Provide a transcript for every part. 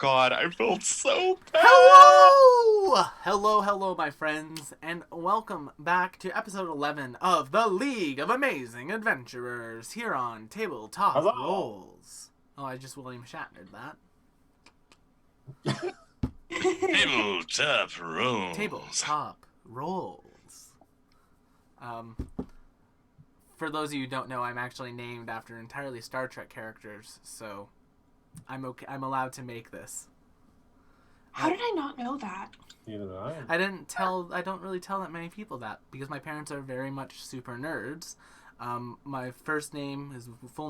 God, I felt so bad. Hello, my friends, and welcome back to episode 11 of the League of Amazing Adventurers here on Tabletop Hello. Rolls. Oh, I just William Shatnered that. Tabletop Rolls. Tabletop Rolls. For those of you who don't know, I'm actually named after entirely Star Trek characters, so I'm okay. I'm allowed to make this. How did I not know that? Neither did I. I don't really tell that many people that because my parents are very much super nerds. My full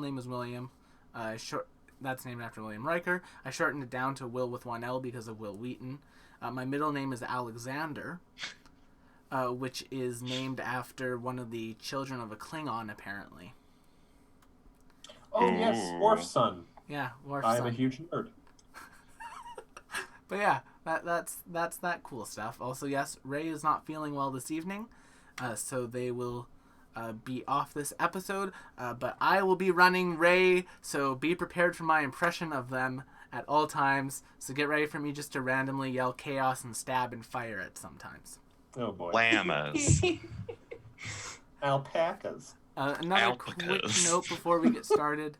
name is William. That's named after William Riker. I shortened it down to Will with one L because of Will Wheaton. My middle name is Alexander, which is named after one of the children of a Klingon, apparently. Oh, yes, Worf's son. Yeah, Worf's I son. am a huge nerd. But yeah, that's that cool stuff. Also, yes, Ray is not feeling well this evening, so they will be off this episode. But I will be running Ray, so be prepared for my impression of them at all times. So get ready for me just to randomly yell chaos and stab and fire it sometimes. Oh, boy. Llamas. Alpacas. Another quick Alpacas. note before we get started.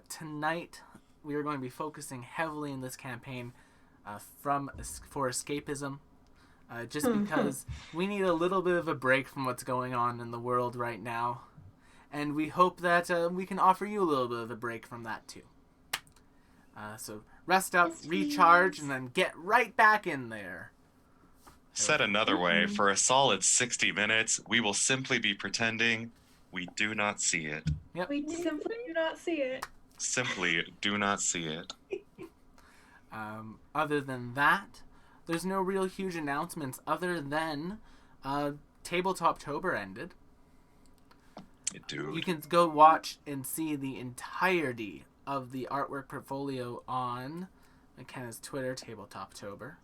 Tonight, we are going to be focusing heavily in this campaign for escapism, just because we need a little bit of a break from what's going on in the world right now, and we hope that we can offer you a little bit of a break from that too. So rest up, Yes, recharge, please. and then get right back in there. Said another way, for a solid 60 minutes, we will simply be pretending we do not see it. We simply do not see it. Simply do not see it. Other than that, there's no real huge announcements other than Tabletoptober ended. Dude. You can go watch and see the entirety of the artwork portfolio on McKenna's Twitter, Tabletoptober.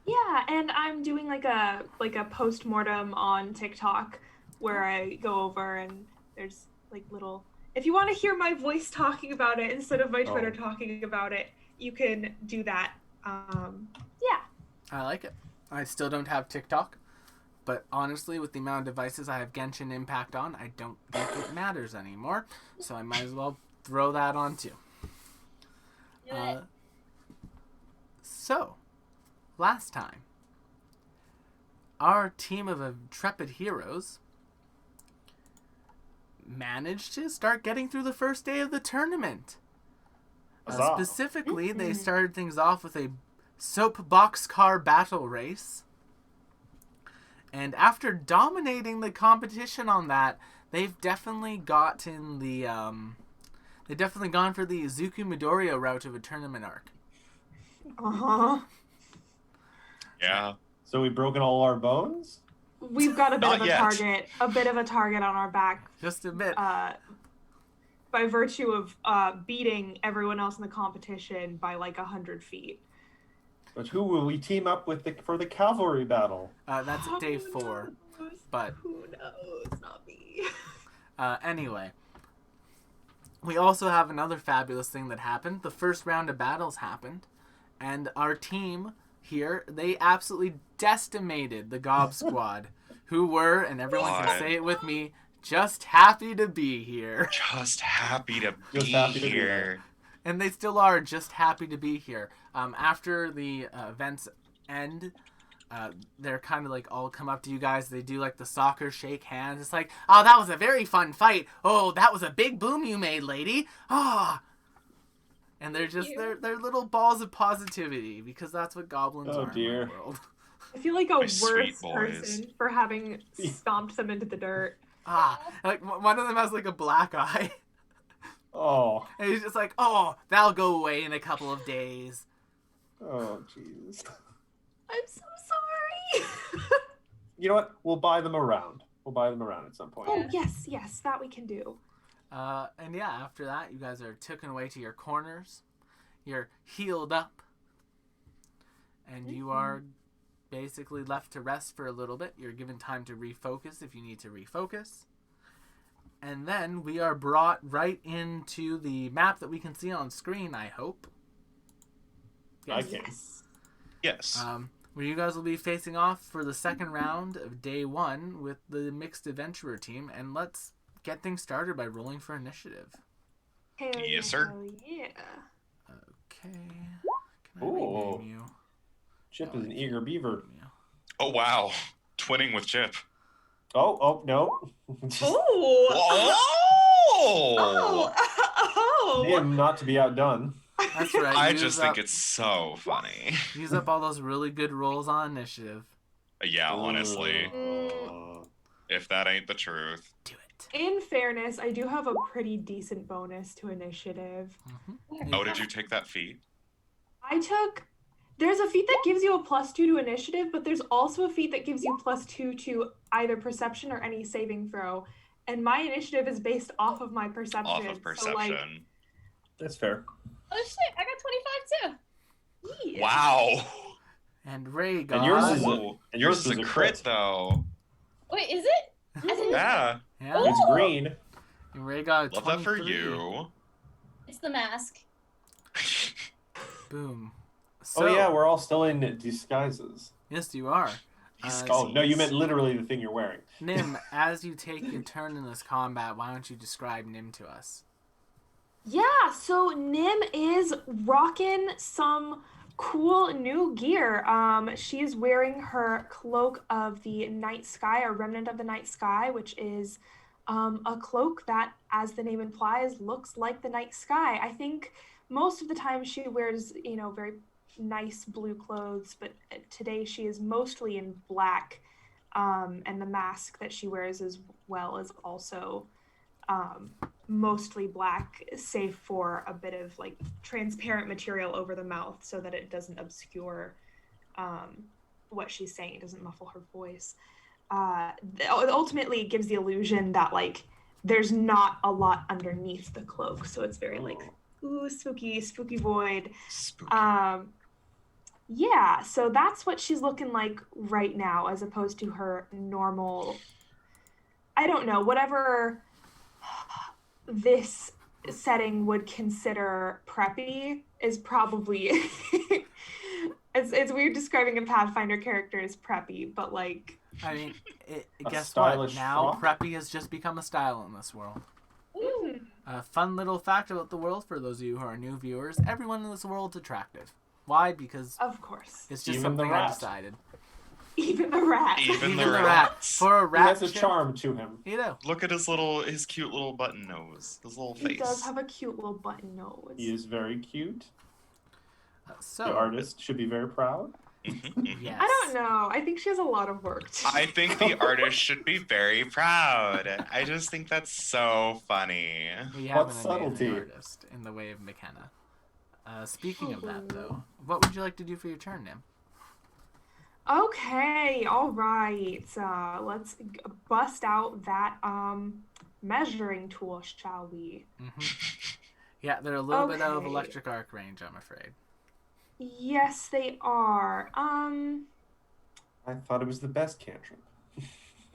Yeah, and I'm doing like a post-mortem on TikTok where I go over and there's like little. If you want to hear my voice talking about it instead of my Twitter talking about it, you can do that. Yeah. I like it. I still don't have TikTok, but honestly, with the amount of devices I have Genshin Impact on, I don't think it matters anymore. So I might as well throw that on too. So, last time, our team of intrepid heroes managed to start getting through the first day of the tournament. Huzzah. Specifically, they started things off with a soapbox car battle race. And after dominating the competition on that, they've definitely gotten the they've definitely gone for the Izuku Midoriya route of a tournament arc. Uh-huh. Yeah. So we've broken all our bones? We've got a bit Not of a yet. target, on our back, Just a bit. by virtue of beating everyone else in the competition by like 100 feet. But who will we team up with for the cavalry battle? That's Who day 4. knows? But Who knows? Not me. anyway, we also have another fabulous thing that happened. The first round of battles happened, and our team here, they absolutely decimated the Gob Squad, who were, and everyone can Why? say it with me, just happy to be here. Just happy to Just be happy to be here. And they still are just happy to be here. After the events end, they're kind of like all come up to you guys. They do like the soccer shake hands. It's like, oh, that was a very fun fight. Oh, that was a big boom you made, lady. Ah. And they're just they're little balls of positivity because that's what goblins Oh, are dear. in my world. I feel like a My worse sweet boys. person for having stomped them into the dirt. Like one of them has like a black eye. Oh. And he's just like, oh, that'll go away in a couple of days. Oh, jeez. I'm so sorry. You know what? We'll buy them around. We'll buy them around at some point. Oh, yes, that we can do. And yeah, after that, you guys are taken away to your corners. You're healed up. And you are basically left to rest for a little bit. You're given time to refocus if you need to refocus. And then we are brought right into the map that we can see on screen, I hope. I Yes. can. Yes. Where you guys will be facing off for the second round of day 1 with the mixed adventurer team, and let's get things started by rolling for initiative. Hell Yes, yeah, sir. hell yeah. Okay. Can I Ooh. rename you? Chip No, is I an can't eager beaver. rename you. Oh wow, twinning with Chip. Oh, no. Oh! Oh! Oh! Him not to be outdone. That's right. I use just up, think it's so funny. use up all those really good rolls on initiative. Yeah, honestly, Uh, if that ain't the truth. Do it. In fairness, I do have a pretty decent bonus to initiative. Oh, did you take that feat? There's a feat that gives you a +2 to initiative, but there's also a feat that gives you +2 to either perception or any saving throw. And my initiative is based off of my perception. Off of So, like, perception. that's fair. Oh shit, I got 25 too. yeah. Wow. And Ray got. And yours is a- Ooh, and yours yours is was a a crit crit. though. Wait, is it? As in, Yeah, Yeah. It's green. And Ray got a love that for 23. you. it's the mask. Boom. So, Oh yeah, we're all still in disguises. yes, you are. He's Oh no, you meant literally the thing you're wearing. Nim, as you take your turn in this combat, why don't you describe Nim to us? Yeah, so Nim is rocking some cool new gear. She's wearing her cloak of the night sky, or remnant of the night sky, which is a cloak that, as the name implies, looks like the night sky. I think most of the time she wears, very nice blue clothes, but today she is mostly in black, and the mask that she wears as well is also mostly black, save for a bit of like transparent material over the mouth so that it doesn't obscure what she's saying. It doesn't muffle her voice. Ultimately, it gives the illusion that like there's not a lot underneath the cloak, so it's very like ooh, spooky void. Spooky. Yeah, so that's what she's looking like right now, as opposed to her normal, I don't know, whatever this setting would consider preppy is probably it's weird describing a Pathfinder character as preppy, but like I mean, A guess what? stylish Now frock? preppy has just become a style in this world. mm, A fun little fact about the world for those of you who are new viewers: everyone in this world's attractive. Why? Because of course. it's just Even the something I rat. decided. Even the rat. Even the rat. rats. For a He rat, has a chip, charm to him. You know. Look at his cute little button nose, his little face. He does have a cute little button nose. He is very cute. So The artist should be very proud. Mhm, mhm. yes. I don't know. I think she has a lot of work to do. I think the artist should be very proud. I just think that's so funny. We have What an amazing subtlety. artist in the way of McKenna. Speaking of that, though, what would you like to do for your turn, Nim? Okay, all right. Let's bust out that measuring tool, shall we? Yeah, they're a little bit out of Okay. electric arc range, I'm afraid. Yes, they are. I thought it was the best cantrip.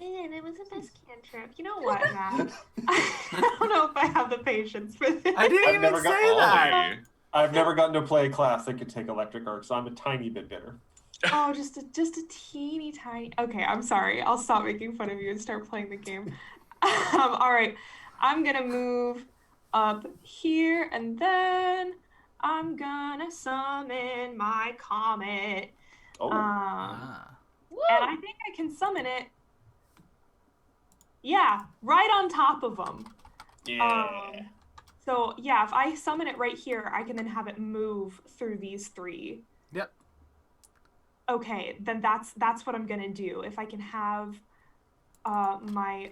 Man, it was the best cantrip. You know what, Matt? I don't know if I have the patience for this. I didn't I've even never got say that. Ollie. I've never gotten to play a class that could take electric arc, so I'm a tiny bit bitter. Oh, just a teeny tiny. Okay, I'm sorry. I'll stop making fun of you and start playing the game. All right, I'm gonna move up here, and then I'm gonna summon my comet. Oh, Ah. Woo! And I think I can summon it. Yeah, right on top of them. yeah. So yeah, if I summon it right here, I can then have it move through these three. Yep. Okay, then that's what I'm gonna do. If I can have my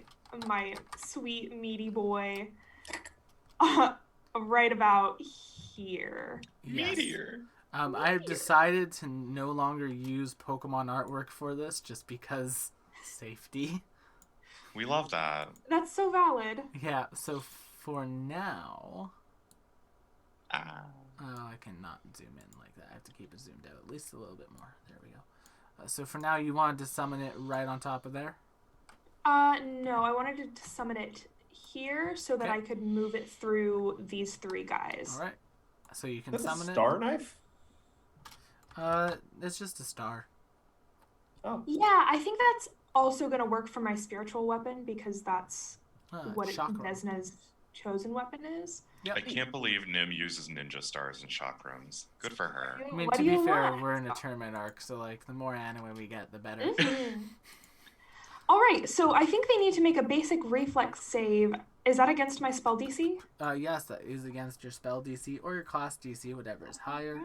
sweet meaty boy right about here. Yes. Meteor. I've decided to no longer use Pokemon artwork for this just because safety. We love that. That's so valid. Yeah, so for now... Ah. Oh, I cannot zoom in like that. I have to keep it zoomed out at least a little bit more. There we go. So for now, you wanted to summon it right on top of there? No, I wanted to summon it here so that Okay. I could move it through these three guys. All right. So you can That's a summon star knife? It's just a star. Oh, Yeah, I think that's also gonna work for my spiritual weapon because that's what Chakram. Desna's chosen weapon is. Yep. I can't believe Nim uses ninja stars and chakrams. Good for her. I mean, What to do be you fair, want? we're in a tournament arc, so like the more anime we get, the better. Mhm. All right, so I think they need to make a basic reflex save. Is that against my spell DC? Yes, that is against your spell DC or your class DC, whatever is higher.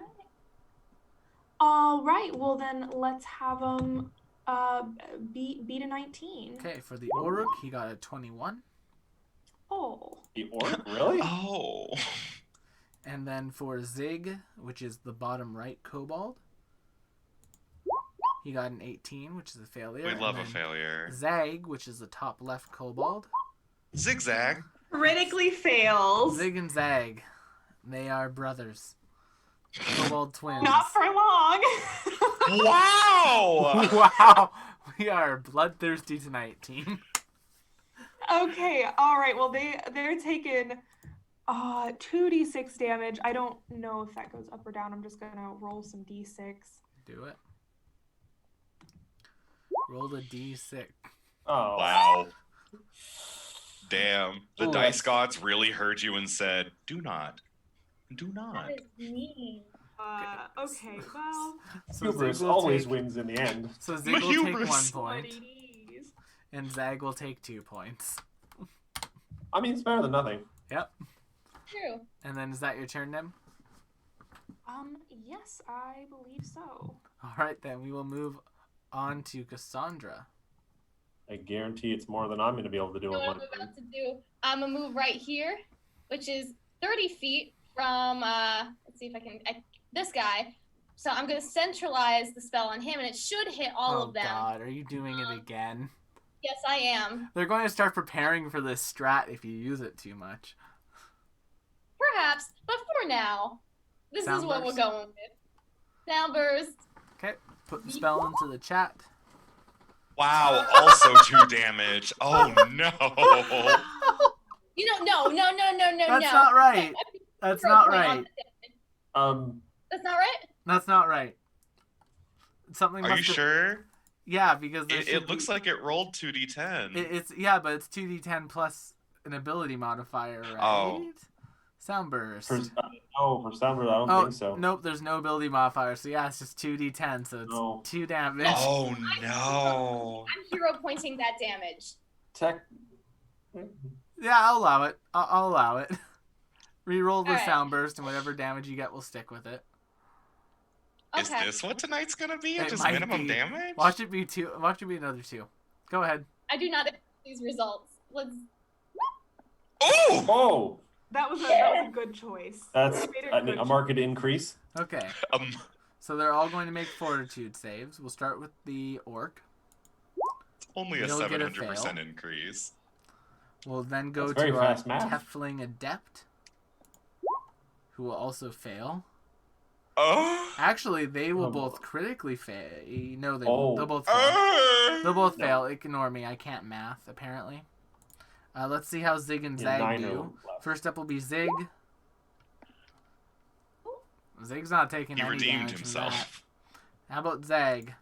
All right, well then let's have them beat a 19. Okay, for the Oruk, he got a 21. Oh. the orc? Really? Oh. And then for Zig, which is the bottom right kobold, he got an 18, which is a failure. We And love a then failure. Zag, which is the top left kobold. Zigzag. Critically fails. Zig and Zag, they are brothers. Kobold twins. Not for long. Wow! Wow! We are bloodthirsty tonight, team. Okay, all right. Well, they're taking 2d6 damage. I don't know if that goes up or down. I'm just gonna roll some d6. Do it. Roll the d6. Oh. Wow. Damn. The Ooh, dice gods really heard you and said, do not. Do not. That is mean. Okay, well, So Hubris Zig will always take, wins in the end. So Zig will take Hubris. 1 point, 20s. and Zag will take 2 points. I mean, it's better than nothing. Yep. True. And then is that your turn, Nim? Yes, I believe so. Alright, then we will move on to Cassandra. I guarantee it's more than I'm going to be able to do You know on what one I'm turn. about to do? I'm gonna move right here, which is 30 feet from, let's see if I can, this guy. So I'm gonna centralize the spell on him, and it should hit all Oh of them. god, are you doing it again? Yes, I am. They're going to start preparing for this strat if you use it too much. Perhaps, but for now, this is what we're Soundburst? going with. Soundburst. Okay, put the spell into the chat. Wow, also 2 damage. Oh no. You know, no. That's not right. That's not right. That's not right? That's not right. Something Are must you have... sure? Yeah, because there It should looks be... like it rolled 2d10. It's yeah, but it's 2d10 plus an ability modifier, right? Oh. Soundburst. For Soundburst, I don't Oh, think so. nope, there's no ability modifier, so yeah, it's just 2d10, so it's No. 2 damage. Oh no. I'm hero pointing that damage. Tech. Yeah, I'll allow it. I'll allow it. Reroll the Alright. Soundburst, and whatever damage you get will stick with it. Is Okay. this what tonight's gonna be? It Just might minimum be. damage? Watch it be 2. Watch it be another 2. Go ahead. I do not accept these results. Let's. Oh! Oh, That was a good choice. that's You made a good a market increase. Okay. Um, So they're all going to make fortitude saves. We'll start with the orc. only a You'll get a 700% fail. increase. We'll then go That's very to our fast math. Tiefling Adept, who will also fail. Oh! Actually, they will Oh. both critically fail. No, they Oh. won't. They'll both fail. Oh! They'll both No. fail. Ignore me. I can't math, apparently. Let's see how Zig and Yeah, Zag 9 do. are left. First up will be Zig. Zig's not taking He any redeemed damage from that. himself. How about Zag?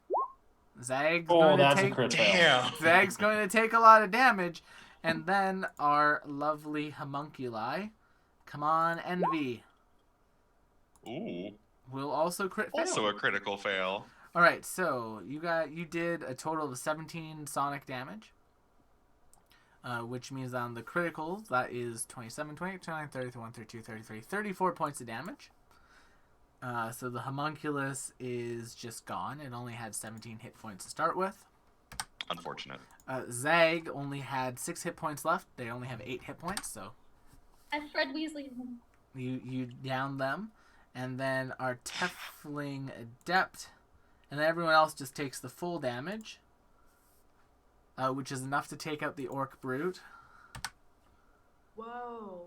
Zag's Oh, going to that's a take... crit fail. Damn. Zag's going to take a lot of damage. And then our lovely homunculi. Come on, Envy. Ooh. Will also crit fail. Also a critical fail. All right, so you did a total of 17 sonic damage, which means on the criticals that is 27, 28, 29, 30, 31, 32, 33, 34 points of damage. So the homunculus is just gone. It only had 17 hit points to start with. Unfortunate. Zag only had 6 hit points left. They only have 8 hit points, so I'm Fred Weasley. you down them. And then our Tiefling Adept, and then everyone else just takes the full damage, which is enough to take out the Orc Brute. Whoa.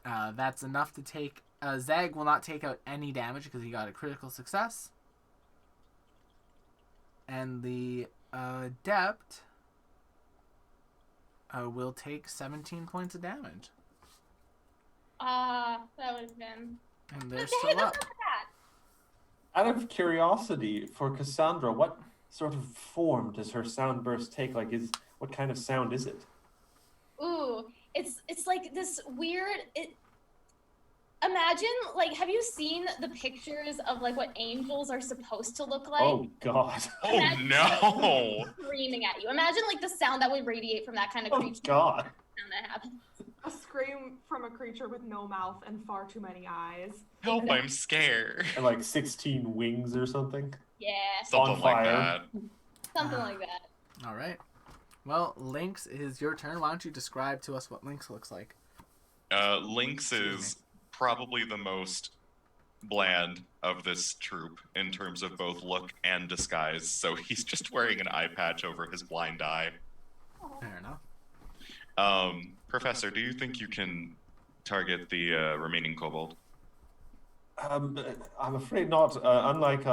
That's enough to take... Zag will not take out any damage because he got a critical success. And the Adept will take 17 points of damage. That would have been. And they're Hey, still that's up. not bad. Out of curiosity, for Cassandra, what sort of form does her sound burst take? Like, what kind of sound is it? Ooh, it's like this weird. Imagine, like, have you seen the pictures of like what angels are supposed to look like? Oh God! Oh no! Screaming at you. Imagine like the sound that would radiate from that kind of Oh creature. God! Sound that happens. A scream from a creature with no mouth and far too many eyes. Help! I'm scared. And like 16 wings or something. Yeah, Something On like fire. that. something like that. All right. Well, Lynx, it is your turn. Why don't you describe to us what Lynx looks like? Lynx is probably the most bland of this troop in terms of both look and disguise. So he's just wearing an eye patch over his blind eye. Fair enough. Professor, do you think you can target the remaining kobold? I'm afraid not. Unlike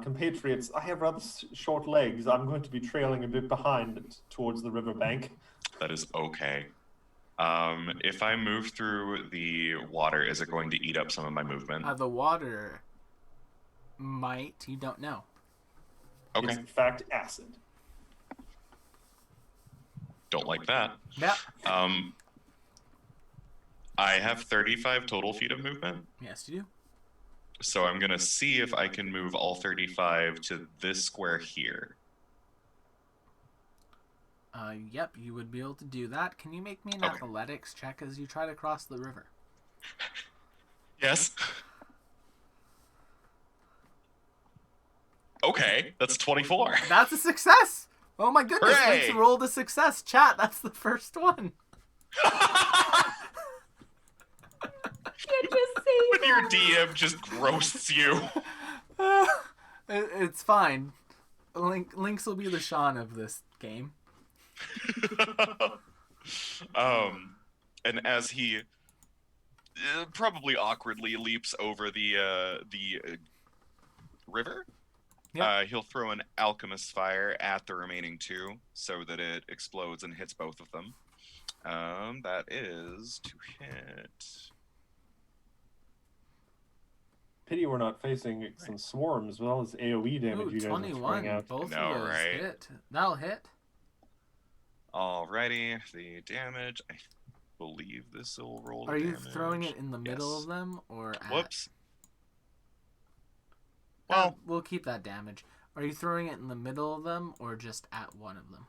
compatriots, I have rather short legs. I'm going to be trailing a bit behind towards the riverbank. That is okay. If I move through the water, is it going to eat up some of my movement? The water might. You don't know. Okay, It's in fact acid. don't like that. Yep. I have 35 total feet of movement, Yes, you do. so I'm gonna see if I can move all 35 to this square here. Yep, you would be able to do that. Can you make me an Okay. athletics check as you try to cross the river? Yes. Okay, that's 24. That's a success! Oh my goodness, Lynx Hooray! rolled a success. Chat, that's the first one. Can't just say When that. your DM just roasts you. It's fine. Lynx will be the Sean of this game. And as he probably awkwardly leaps over the river, Yep. he'll throw an alchemist fire at the remaining two so that it explodes and hits both of them. That is to hit. Pity we're not facing some swarms as well as AoE damage Ooh, you guys are 21. throwing out. Both I know, of those right? hit. That'll hit. Alrighty, the damage. I believe this will roll. Are you damage. throwing it in the middle Yes. of them or at... Whoops. Well, we'll keep that damage. Are you throwing it in the middle of them or just at one of them?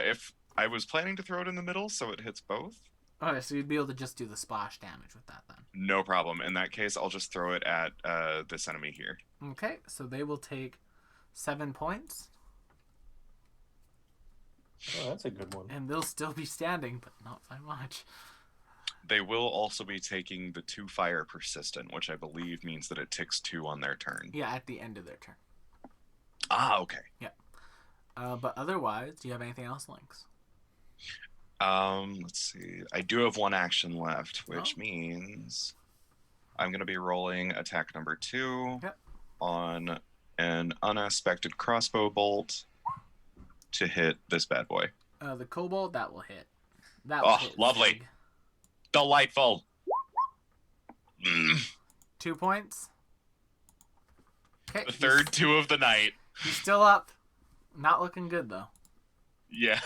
If I was planning to throw it in the middle so it hits both, Okay, so you'd be able to just do the splash damage with that then. no problem. In that case, I'll just throw it at this enemy here. Okay, so they will take 7 points, Oh, that's a good one. and they'll still be standing, but not by much. They will also be taking the 2 fire persistent, which I believe means that it ticks 2 on their turn. Yeah, at the end of their turn. Ah, okay. But otherwise, do you have anything else, Lynx? Let's see. I do have 1 action left, which Oh. means I'm going to be rolling attack number 2 Yep. on an unaspected crossbow bolt to hit this bad boy. The kobold, that will hit. That Oh, will hit lovely. Sig. Delightful. 2 points. Okay, The third 2 of the night. He's still up. Not looking good, though. Yeah.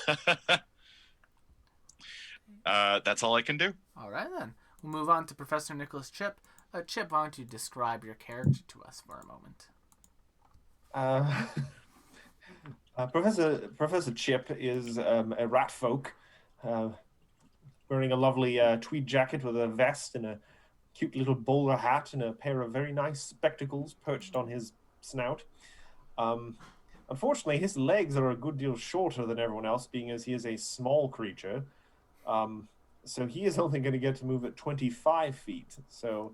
That's all I can do. All right, then. We'll move on to Professor Nicholas Chip. Chip, why don't you describe your character to us for a moment? Professor Chip is a rat folk, wearing a lovely tweed jacket with a vest and a cute little bowler hat and a pair of very nice spectacles perched on his snout. Unfortunately, his legs are a good deal shorter than everyone else, being as he is a small creature. So he is only going to get to move at 25 feet. So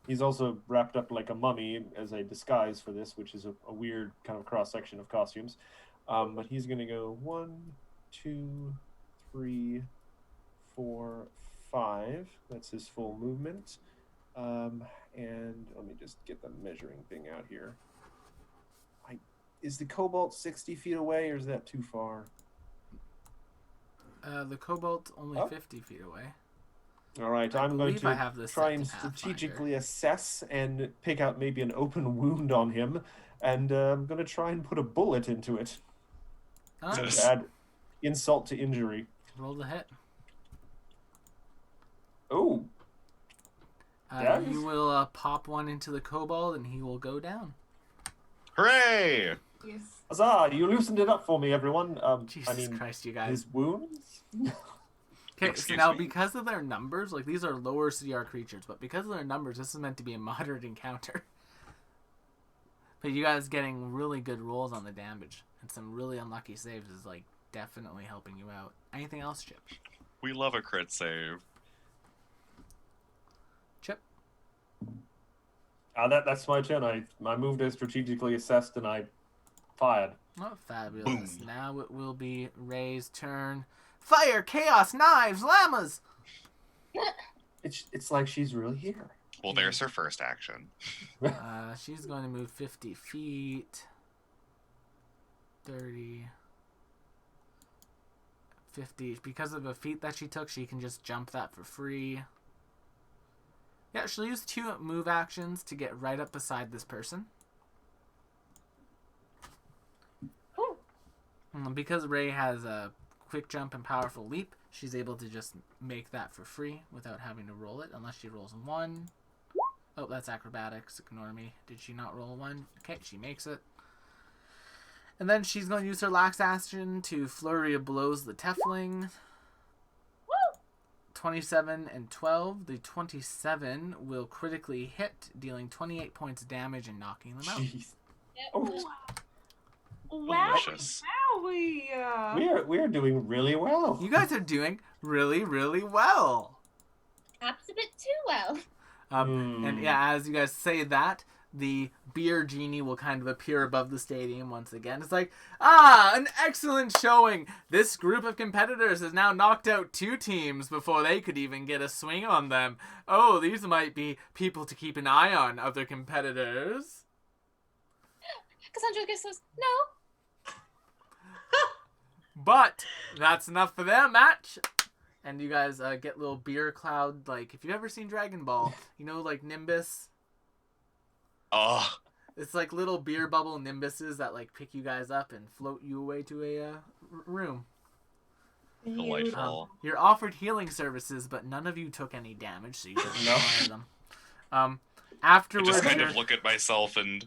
he's also wrapped up like a mummy as a disguise for this, which is a weird kind of cross-section of costumes. But he's going to go 1, 2, 3, 4, 5. That's his full movement. And let me just get the measuring thing out here. Is the cobalt 60 feet away, or is that too far? The kobold's only Oh. 50 feet away. All right, I I'm going believe I to have this try set and to Pathfinder. strategically assess and pick out maybe an open wound on him, and I'm going to try and put a bullet into it. Alright, Yes. To add insult to injury. roll the hit. Oh, Yeah. You will pop one into the kobold, and he will go down. Hooray! Yes. huzzah! You loosened it up for me, everyone. Jesus I mean, Christ, you guys. his wounds? Okay, so Excuse now me? because of their numbers, like these are lower CR creatures, but because of their numbers, this is meant to be a moderate encounter. But you guys getting really good rolls on the damage and some really unlucky saves is like definitely helping you out. Anything else, Chip? We love a crit save. Chip? That's my turn. I moved as strategically assessed, and I fired. Oh, fabulous. Boom. Now it will be Ray's turn. Fire, chaos, knives, llamas! It's like she's really here. Well, there's her first action. She's going to move 50 feet. 30. 50. Because of a feat that she took, she can just jump that for free. Yeah, she'll use 2 move actions to get right up beside this person. Cool. Because Ray has a quick jump and powerful leap, she's able to just make that for free without having to roll it, unless she rolls a 1. Oh, that's acrobatics. Ignore me. Did she not roll a 1? Okay, she makes it. And then she's going to use her last action to flurry of blows the Tefling. Woo! 27 and 12. The 27 will critically hit, dealing 28 points of damage and knocking them out. Jeez. Yep. Oh, Wow. Delicious. Wowie. we're doing really well. You guys are doing really, really well. Perhaps a bit too well. And yeah, as you guys say that, the beer genie will kind of appear above the stadium once again. It's like, an excellent showing. This group of competitors has now knocked out 2 teams before they could even get a swing on them. Oh, these might be people to keep an eye on, other competitors. Cassandra says, no. But that's enough for their match. And you guys get little beer cloud, like, if you've ever seen Dragon Ball, you know, like Nimbus? Oh, It's like little beer bubble Nimbuses that, like, pick you guys up and float you away to a room. delightful. You're offered healing services, but none of you took any damage, so you didn't No. require them. I Afterwards, just kind you're- of look at myself and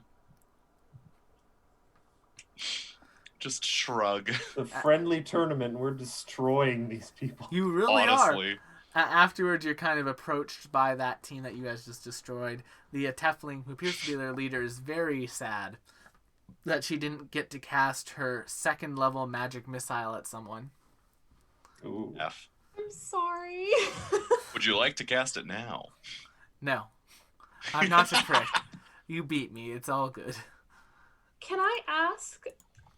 just shrug. The friendly tournament, we're destroying these people. you really are. Honestly. Afterwards, you're kind of approached by that team that you guys just destroyed. The Tefling, who appears to be their leader, is very sad that she didn't get to cast her 2nd level magic missile at someone. Ooh. F. I'm sorry. Would you like to cast it now? No, I'm not a prick. You beat me. It's all good. Can I ask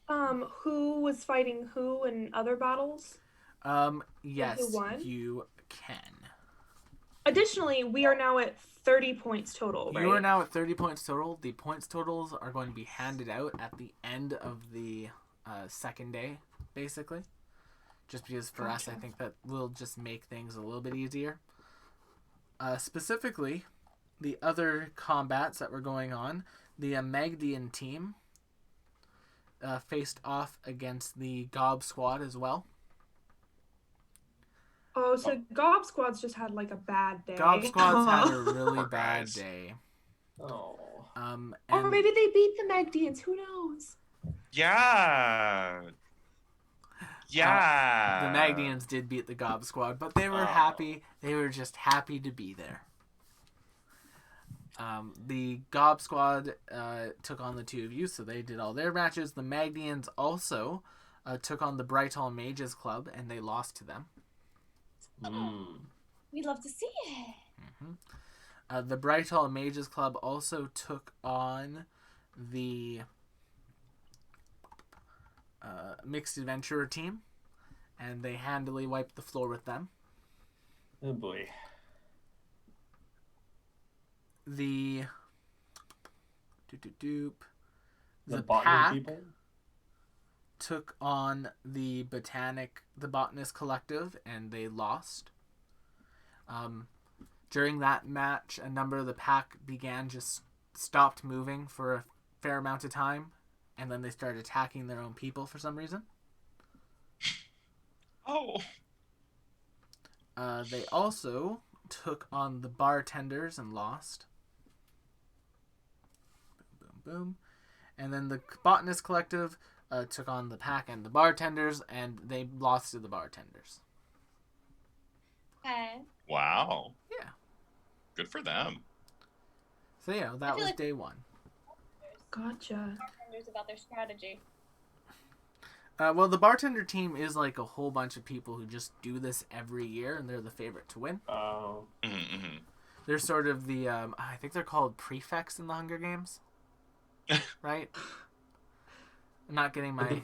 who was fighting who in other battles? Yes, Who won? you can. Additionally, we are now at 30 points total, right? You are now at 30 points total. The points totals are going to be handed out at the end of the 2nd day, basically. Just because for us, I Gotcha. think that will just make things a little bit easier. Specifically, the other combats that were going on, the Magdian team faced off against the Gob Squad as well. Oh, so Gob Squad's just had like a bad day. Gob Squad's had a really Poor bad guys. day. Oh. And Or maybe they beat the Magdians. Who knows? Yeah. Yeah. the Magdians did beat the Gob Squad, but they were Oh. happy. They were just happy to be there. The Gob Squad took on the 2 of you, so they did all their matches. The Magdians also took on the Brighthall Mages Club, and they lost to them. We'd love to see it. The Brighthall Mages Club also took on the Mixed Adventurer team, and they handily wiped the floor with them. Oh boy. The The pack botany people? took on the Botanist Collective, and they lost. During that match, a number of the pack stopped moving for a fair amount of time, and then they started attacking their own people for some reason. Oh. They also took on the bartenders and lost. Boom, boom, boom. And then the Botanist Collective took on the pack and the bartenders, and they lost to the bartenders. Okay. Wow. Yeah. Good for them. So yeah, that I feel was like- day one. Gotcha. Bartenders about their strategy. Well, the bartender team is like a whole bunch of people who just do this every year, and they're the favorite to win. Oh. Mm-hmm. They're sort of the, I think they're called prefects in the Hunger Games, right? I'm not getting my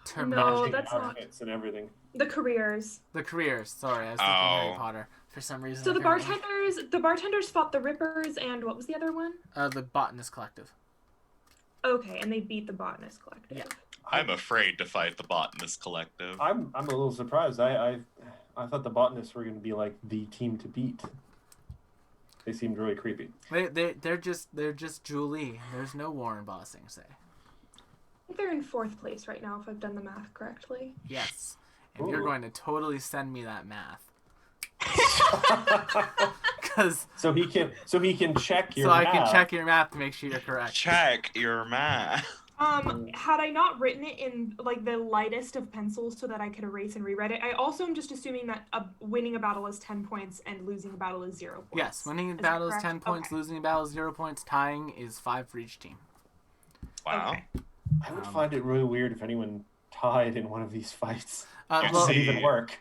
terminology. Matching that's not- outfits and everything. The careers. The careers. Sorry, I was thinking Harry Oh. Potter for some reason. So the apparently. bartenders fought the Rippers, and what was the other one? The Botanist Collective. Okay, and they beat the Botanist Collective. Yeah. I'm afraid to fight the Botanist Collective. I'm a little surprised. I thought the botanists were going to be like the team to beat. They seemed really creepy. They're just Julie. There's no Warren Bossing say. I think they're in 4th place right now, if I've done the math correctly. Yes, and you're Ooh. going to totally send me that math because so he can check your so I can math. check your math to make sure you're correct. Check your math. Had I not written it in like the lightest of pencils so that I could erase and rewrite it, I also am just assuming that winning a battle is 10 points and losing a battle is 0 points. Yes, winning a Is that battle is correct? 10 points, Okay. losing a battle is 0 points, tying is 5 for each team. Wow. Okay. I would find it really weird if anyone tied in one of these fights. You Well, Does it see- even work?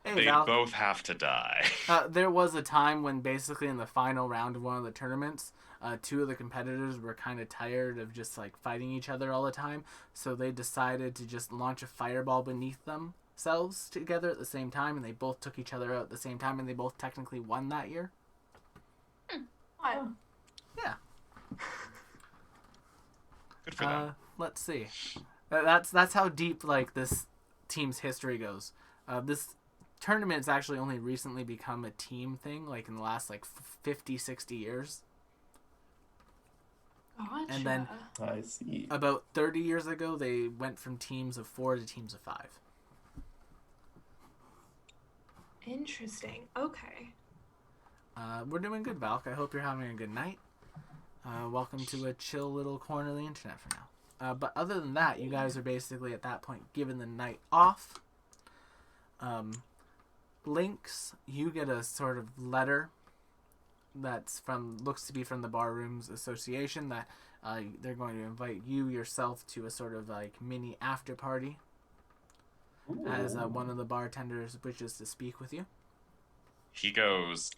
hey, They Val, both have to die. there was a time when basically in the final round of one of the tournaments, 2 of the competitors were kind of tired of just like fighting each other all the time, so they decided to just launch a fireball beneath themselves together at the same time, and they both took each other out at the same time, and they both technically won that year. Yeah. Good for them. Let's see. That's how deep like this team's history goes. This tournament has actually only recently become a team thing, like in the last like 50, 60 years. Gotcha. And then- I see. About 30 years ago, they went from teams of 4 to teams of 5. Interesting. Okay. We're doing good, Valk. I hope you're having a good night. Welcome to a chill little corner of the internet for now. But other than that, you guys are basically at that point given the night off. Lynx, you get a sort of letter that's looks to be from the Barrooms Association that they're going to invite you yourself to a sort of like mini after party as one of the bartenders wishes to speak with you. He goes,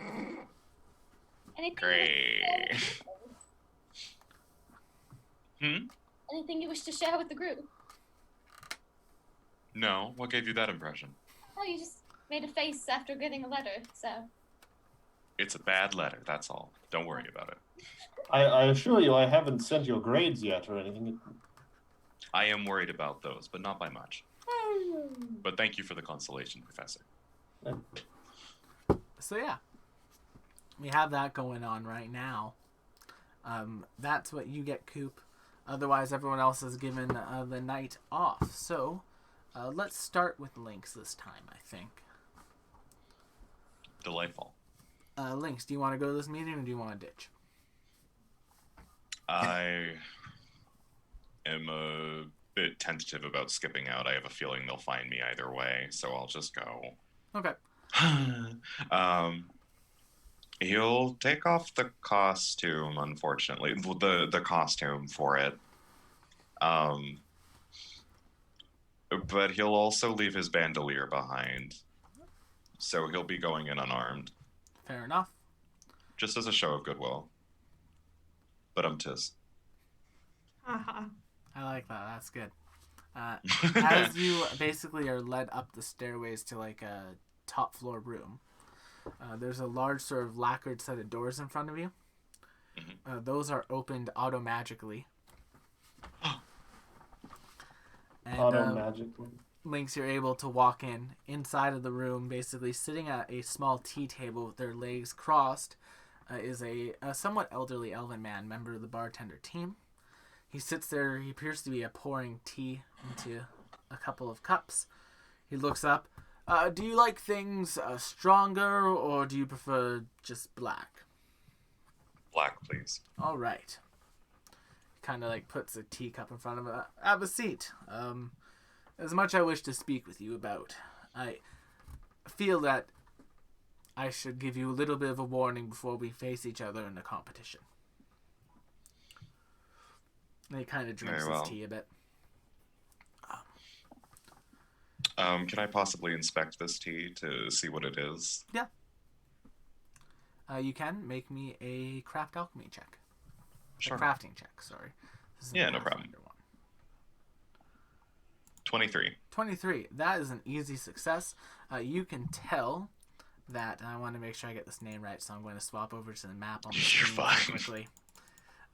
Anything great. Anything you wish to share with the group? No, what gave you that impression? Oh, you just made a face after getting a letter, so. It's a bad letter, that's all. Don't worry about it. I assure you, I haven't sent your grades yet or anything. I am worried about those, but not by much. But thank you for the consolation, Professor. So yeah, we have that going on right now. That's what you get, Coop. Otherwise, everyone else is given the night off. So let's start with Lynx this time, I think. Delightful. Lynx, do you want to go to this meeting or do you want to ditch? I am a bit tentative about skipping out. I have a feeling they'll find me either way, so I'll just go. Okay. He'll take off the costume, unfortunately. The costume for it. But he'll also leave his bandolier behind. So he'll be going in unarmed, Fair enough. just as a show of goodwill. But tis. Haha. I like that. That's good. As you basically are led up the stairways to like a top floor room, there's a large sort of lacquered set of doors in front of you. Those are opened auto-magically. And, Auto magic. Lynx, you're able to walk inside of the room, basically sitting at a small tea table with their legs crossed, is a somewhat elderly elven man, member of the bartender team. He sits there. He appears to be pouring tea into a couple of cups. He looks up. Do you like things stronger, or do you prefer just black? Black, please. All right. Kind of like puts a teacup in front of him. Have a seat. As much I wish to speak with you about, I feel that I should give you a little bit of a warning before we face each other in a competition. And he kind of drinks Very well. his tea a bit. Can I possibly inspect this tea to see what it is? You can make me a craft alchemy check. Sure. A crafting check, sorry. This is Yeah, the no problem. Pathfinder one. 23. 23. That is an easy success. You can tell that, and I want to make sure I get this name right, so I'm going to swap over to the map on the You're screen fine. quickly.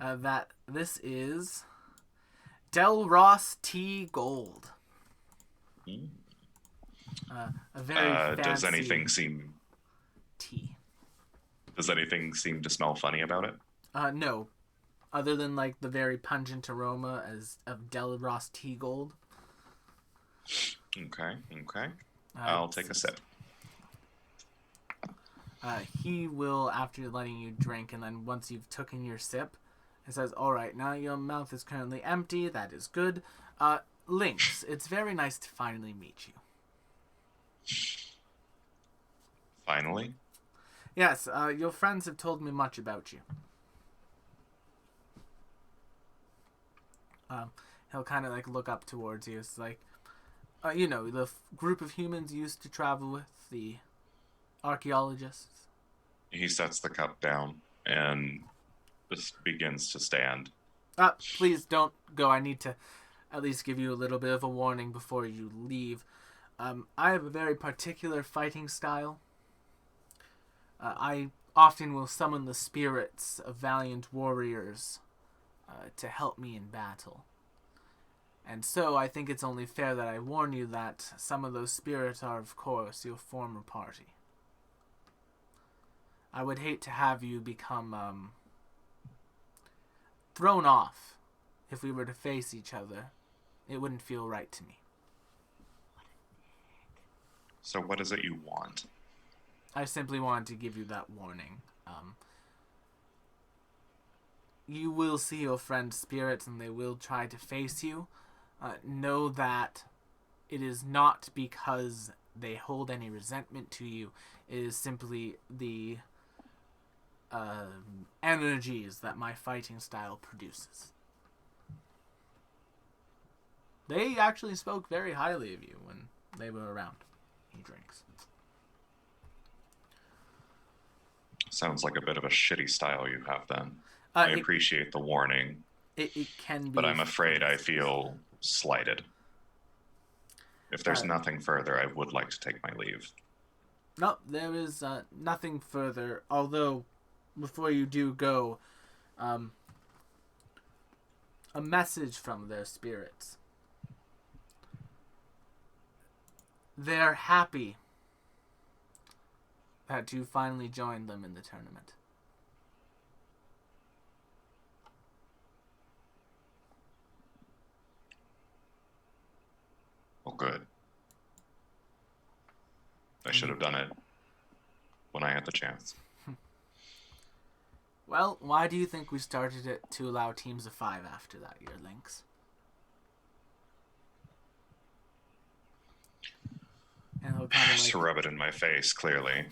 That this is Del Ross T. Gold. Mm. A very fancy Does anything seem tea. to smell funny about it? No. Other than like the very pungent aroma of Del Ross Tea Gold. Okay. I'll take a sip. He will, after letting you drink, and then once you've taken your sip, it says, "All right, now your mouth is currently empty. That is good. Lynx, it's very nice to finally meet you." Finally? Yes, your friends have told me much about you. He'll kind of like look up towards you. It's like, the group of humans you used to travel with, the archaeologists. He sets the cup down and just begins to stand. Please don't go. I need to at least give you a little bit of a warning before you leave. I have a very particular fighting style. I often will summon the spirits of valiant warriors to help me in battle. And so I think it's only fair that I warn you that some of those spirits are, of course, your former party. I would hate to have you become thrown off if we were to face each other. It wouldn't feel right to me. So what is it you want? I simply wanted to give you that warning. You will see your friend's spirits and they will try to face you. Know that it is not because they hold any resentment to you. It is simply the energies that my fighting style produces. They actually spoke very highly of you when they were around. He drinks. Sounds like a bit of a shitty style you have then. I appreciate the warning, It can be. but I'm afraid I feel slighted. If there's nothing further, I would like to take my leave. No, there is nothing further. Although, before you do go, a message from their spirits. They're happy that you finally joined them in the tournament. Well, good. I should have done it when I had the chance. Well, why do you think we started it to allow teams of 5 after that year, Lynx? And he'll kind of Just to rub it in my face, clearly.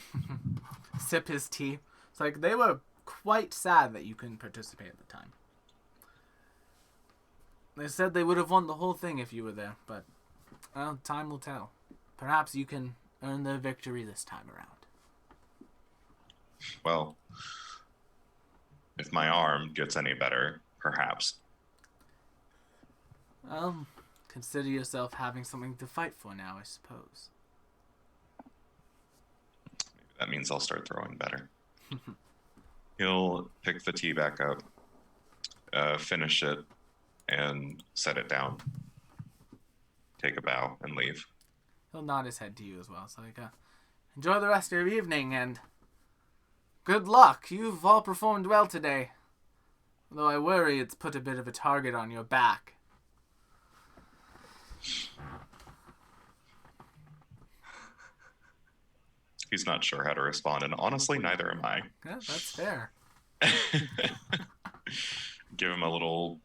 sip his tea. It's like they were quite sad that you couldn't participate at the time. They said they would have won the whole thing if you were there, but well, time will tell. Perhaps you can earn the victory this time around. Well, if my arm gets any better, perhaps. Consider yourself having something to fight for now, I suppose. That means I'll start throwing better. He'll pick the tea back up, finish it, and set it down. take a bow and leave. He'll nod his head to you as well. So like, enjoy the rest of your evening and good luck. You've all performed well today. Though I worry it's put a bit of a target on your back. He's not sure how to respond, and honestly, neither am I. Yeah, that's fair. Give him a little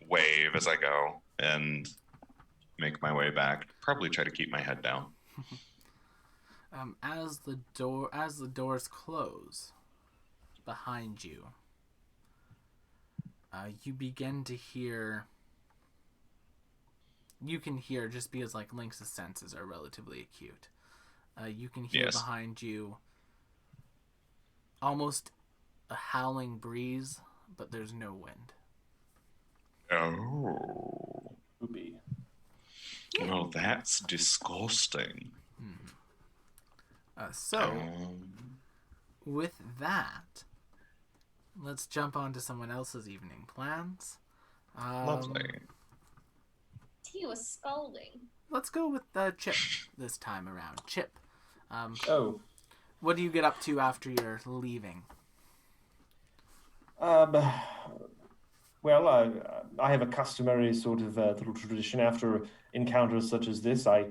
wave as I go and make my way back. Probably try to keep my head down. As the doors close behind you, you begin to hear. You can hear, just because like Lynx's senses are relatively acute. You can hear behind you almost a howling breeze, but there's no wind. Oh. Poopy. Well, that's disgusting. With that, let's jump on to someone else's evening plans. Lovely. He was scolding. Let's go with Chip this time around. Chip, what do you get up to after you're leaving? Well, I have a customary sort of little tradition. After encounters such as this, I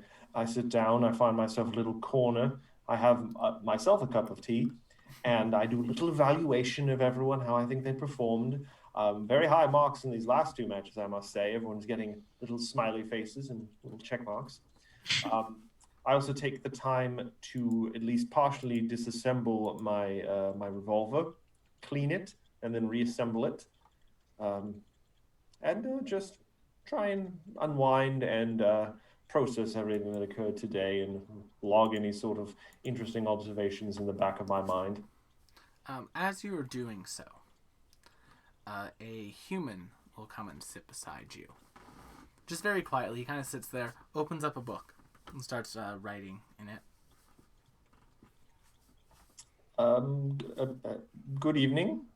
sit down, I find myself a little corner, I have myself a cup of tea, and I do a little evaluation of everyone, how I think they performed. Very high marks in these last two matches, I must say. Everyone's getting little smiley faces and little check marks. I also take the time to at least partially disassemble my my revolver, clean it, and then reassemble it. And just try and unwind and process everything that occurred today and log any sort of interesting observations in the back of my mind. As you are doing so, a human will come and sit beside you. Just very quietly, he kind of sits there, opens up a book, and starts writing in it. Good evening.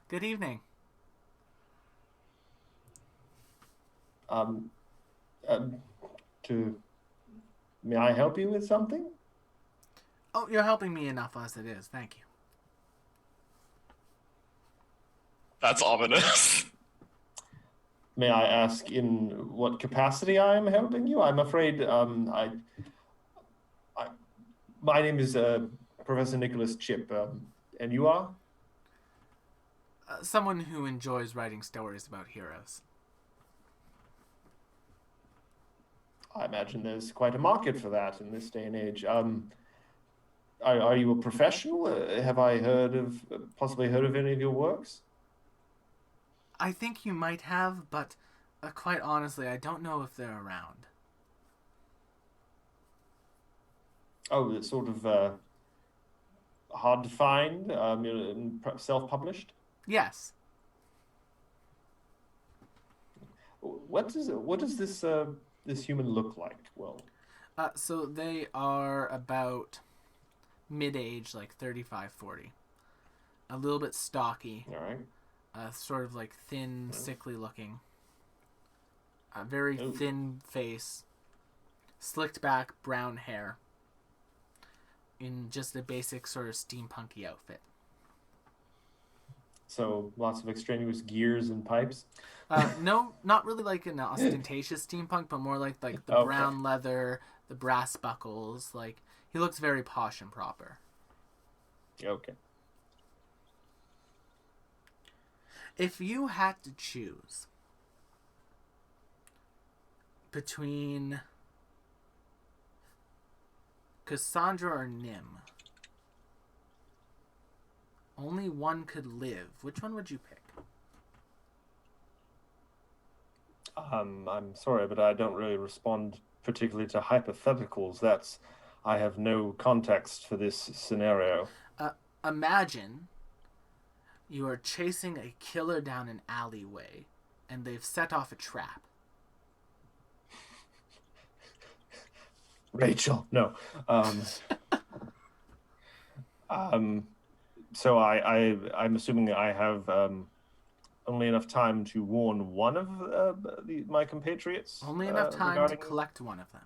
Good evening. May I help you with something? Oh, you're helping me enough as it is. Thank you. That's ominous. May I ask in what capacity I am helping you? I'm afraid my name is Professor Nicholas Chip, and you are? Someone who enjoys writing stories about heroes. I imagine there's quite a market for that in this day and age. Are you a professional? Have I possibly heard of any of your works? I think you might have, but quite honestly, I don't know if they're around. Oh, it's sort of hard to find, self-published? Yes. What does this human look like? Well, so they are about mid-age, like 35, 40. A little bit stocky. all right. Sort of like thin, sickly looking. A very thin face. Slicked back, brown hair. In just a basic sort of steampunky outfit. So lots of extraneous gears and pipes? No, not really like an ostentatious steampunk, but more like the brown leather, the brass buckles. Like, he looks very posh and proper. Okay. If you had to choose between Cassandra or Nim, only one could live, which one would you pick? I'm sorry, but I don't really respond particularly to hypotheticals. I have no context for this scenario. Imagine you are chasing a killer down an alleyway, and they've set off a trap. Rachel, no. So I'm assuming I have only enough time to warn one of my compatriots. Only enough time to regarding- collect one of them.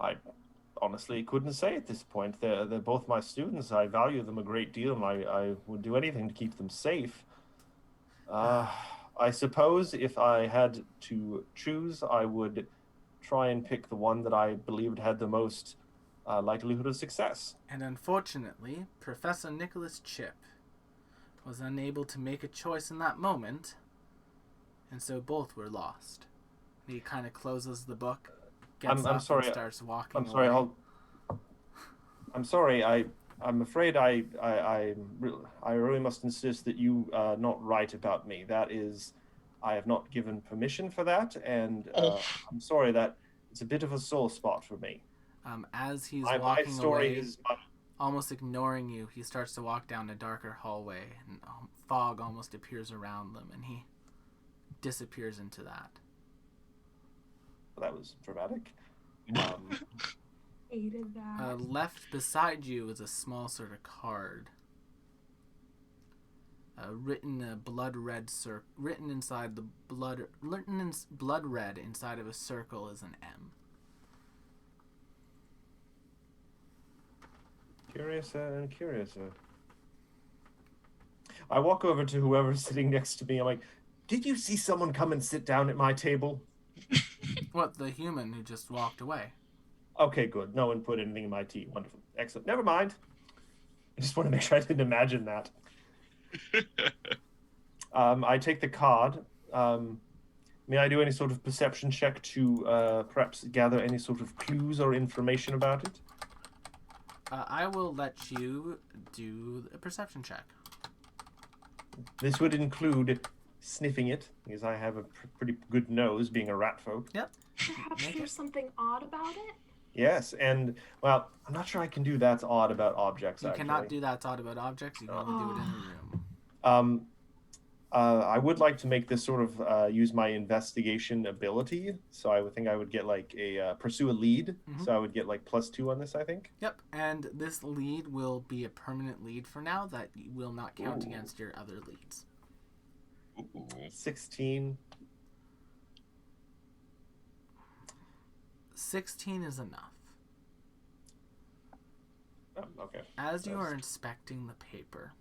I honestly couldn't say at this point. They're both my students. I value them a great deal, and I would do anything to keep them safe. I suppose if I had to choose, I would try and pick the one that I believed had the most likelihood of success. And unfortunately, Professor Nicholas Chip was unable to make a choice in that moment, and so both were lost. He kind of closes the book, gets I'm up, sorry, and starts walking I'm sorry. away. I'm sorry. I'm afraid I really must insist that you not write about me. That is, I have not given permission for that, and I'm sorry that it's a bit of a sore spot for me. As he's My walking story away, is much. almost ignoring you, he starts to walk down a darker hallway, and fog almost appears around them, and he disappears into that. That was dramatic. Hated that. Left beside you is a small sort of card. Written in blood red written inside the blood red inside of a circle is an M. Curiouser. I walk over to whoever's sitting next to me. I'm like, did you see someone come and sit down at my table? What, the human who just walked away? Okay, good. No one put anything in my tea. Wonderful. Excellent. Never mind. I just want to make sure I didn't imagine that. I take the card. May I do any sort of perception check to perhaps gather any sort of clues or information about it? I will let you do a perception check. This would include sniffing it, because I have a pretty good nose, being a rat folk. Yep. Perhaps Make there's something odd about it? Yes, and, well, I'm not sure I can do that's odd about objects, You actually. cannot do that thought about objects. You can only do it in a room. I would like to make this sort of use my investigation ability, so I would think I would get like a pursue a lead. Mhm. So I would get like +2 on this, I think. Yep. And this lead will be a permanent lead for now that will not count Ooh. against your other leads. Ooh. 16. 16 is enough. Oh, okay. As you That's- are inspecting the paper,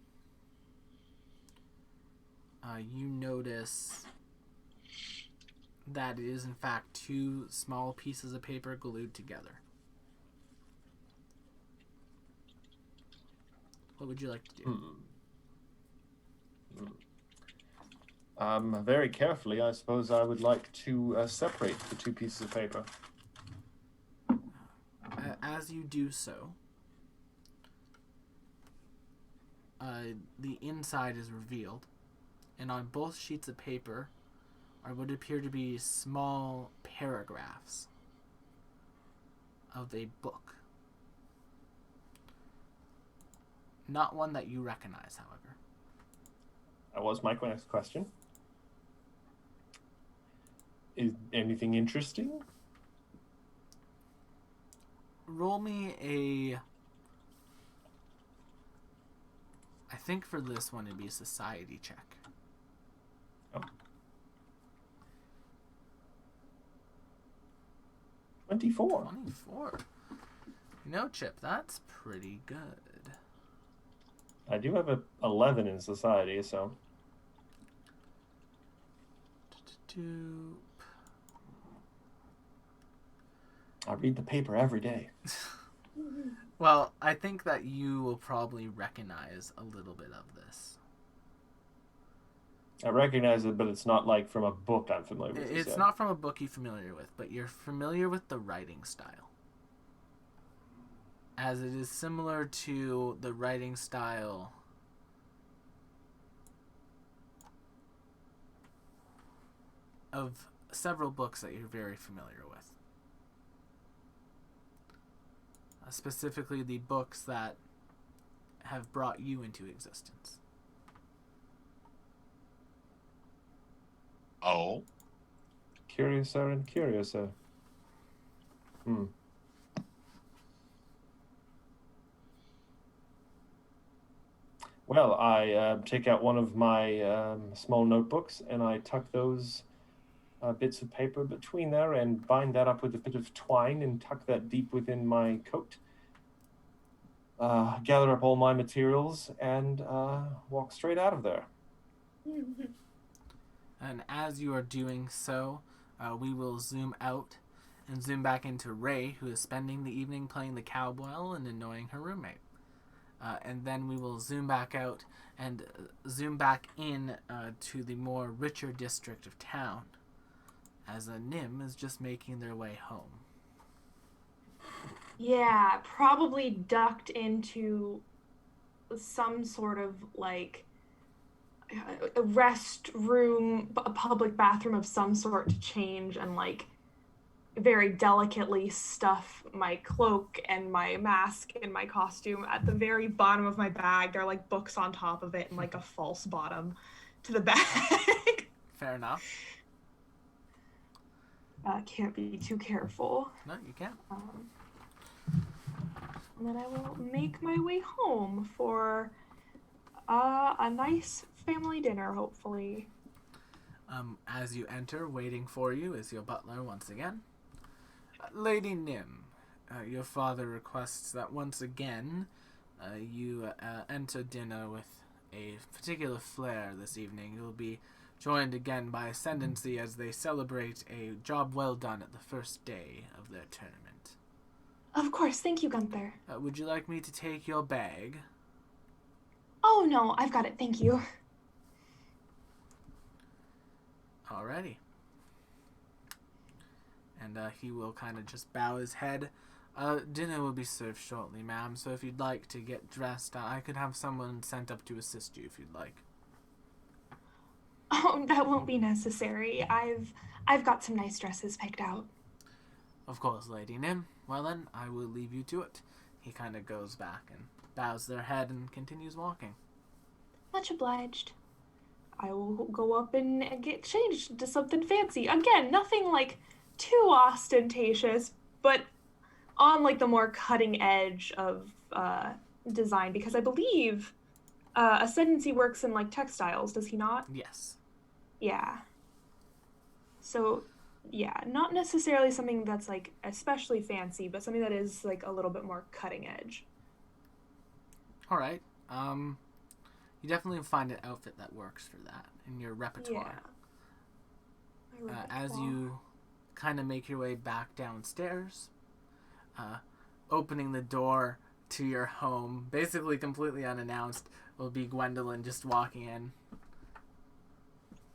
you notice that it is in fact two small pieces of paper glued together. What would you like to do? Very carefully, I suppose I would like to separate the two pieces of paper. As you do so, the inside is revealed, and on both sheets of paper are what appear to be small paragraphs of a book. Not one that you recognize, however. That was my next question. Is anything interesting? Roll me a... I think for this one it'd be a society check. Oh. 24. 24. You know, Chip, that's pretty good. I do have a 11 in society, so I read the paper every day. Well, I think that you will probably recognize a little bit of this. I recognize it, but it's not like from a book I'm familiar with. It's not from a book you're familiar with, but you're familiar with the writing style. As it is similar to the writing style of several books that you're very familiar with. Specifically the books that have brought you into existence. Oh. Curiouser and curiouser. Well, I take out one of my small notebooks and I tuck those bits of paper between there and bind that up with a bit of twine and tuck that deep within my coat. Gather up all my materials and walk straight out of there. And as you are doing so, we will zoom out and zoom back into Ray, who is spending the evening playing the cowbell and annoying her roommate. And then we will zoom back out and zoom back in to the more richer district of town, as Nim is just making their way home. Yeah, probably ducked into some sort of like a restroom, a public bathroom of some sort to change and like very delicately stuff my cloak and my mask and my costume. At the very bottom of my bag, there are like books on top of it and like a false bottom to the bag. Fair enough. Can't be too careful. No, you can't. And then I will make my way home for a nice family dinner, hopefully. As you enter, waiting for you is your butler once again. Lady Nim, your father requests that once again you enter dinner with a particular flair this evening. You'll be joined again by Ascendancy as they celebrate a job well done at the first day of their tournament. Of course, thank you, Gunther. Would you like me to take your bag? Oh no, I've got it, thank you. Alrighty. And he will kind of just bow his head. Dinner will be served shortly, ma'am, so if you'd like to get dressed, I could have someone sent up to assist you if you'd like. Oh, that won't be necessary. I've got some nice dresses picked out. Of course, Lady Nim. Well then, I will leave you to it. He kind of goes back and bows their head and continues walking. Much obliged. I will go up and get changed to something fancy. Again, nothing like too ostentatious, but on like the more cutting edge of design, because I believe Ascendancy works in like textiles, does he not? Yes. Yeah. So, yeah, not necessarily something that's like especially fancy, but something that is like a little bit more cutting edge. Alright. You definitely find an outfit that works for that in your repertoire. Yeah. As you kind of make your way back downstairs, opening the door to your home, basically completely unannounced, will be Gwendolyn just walking in.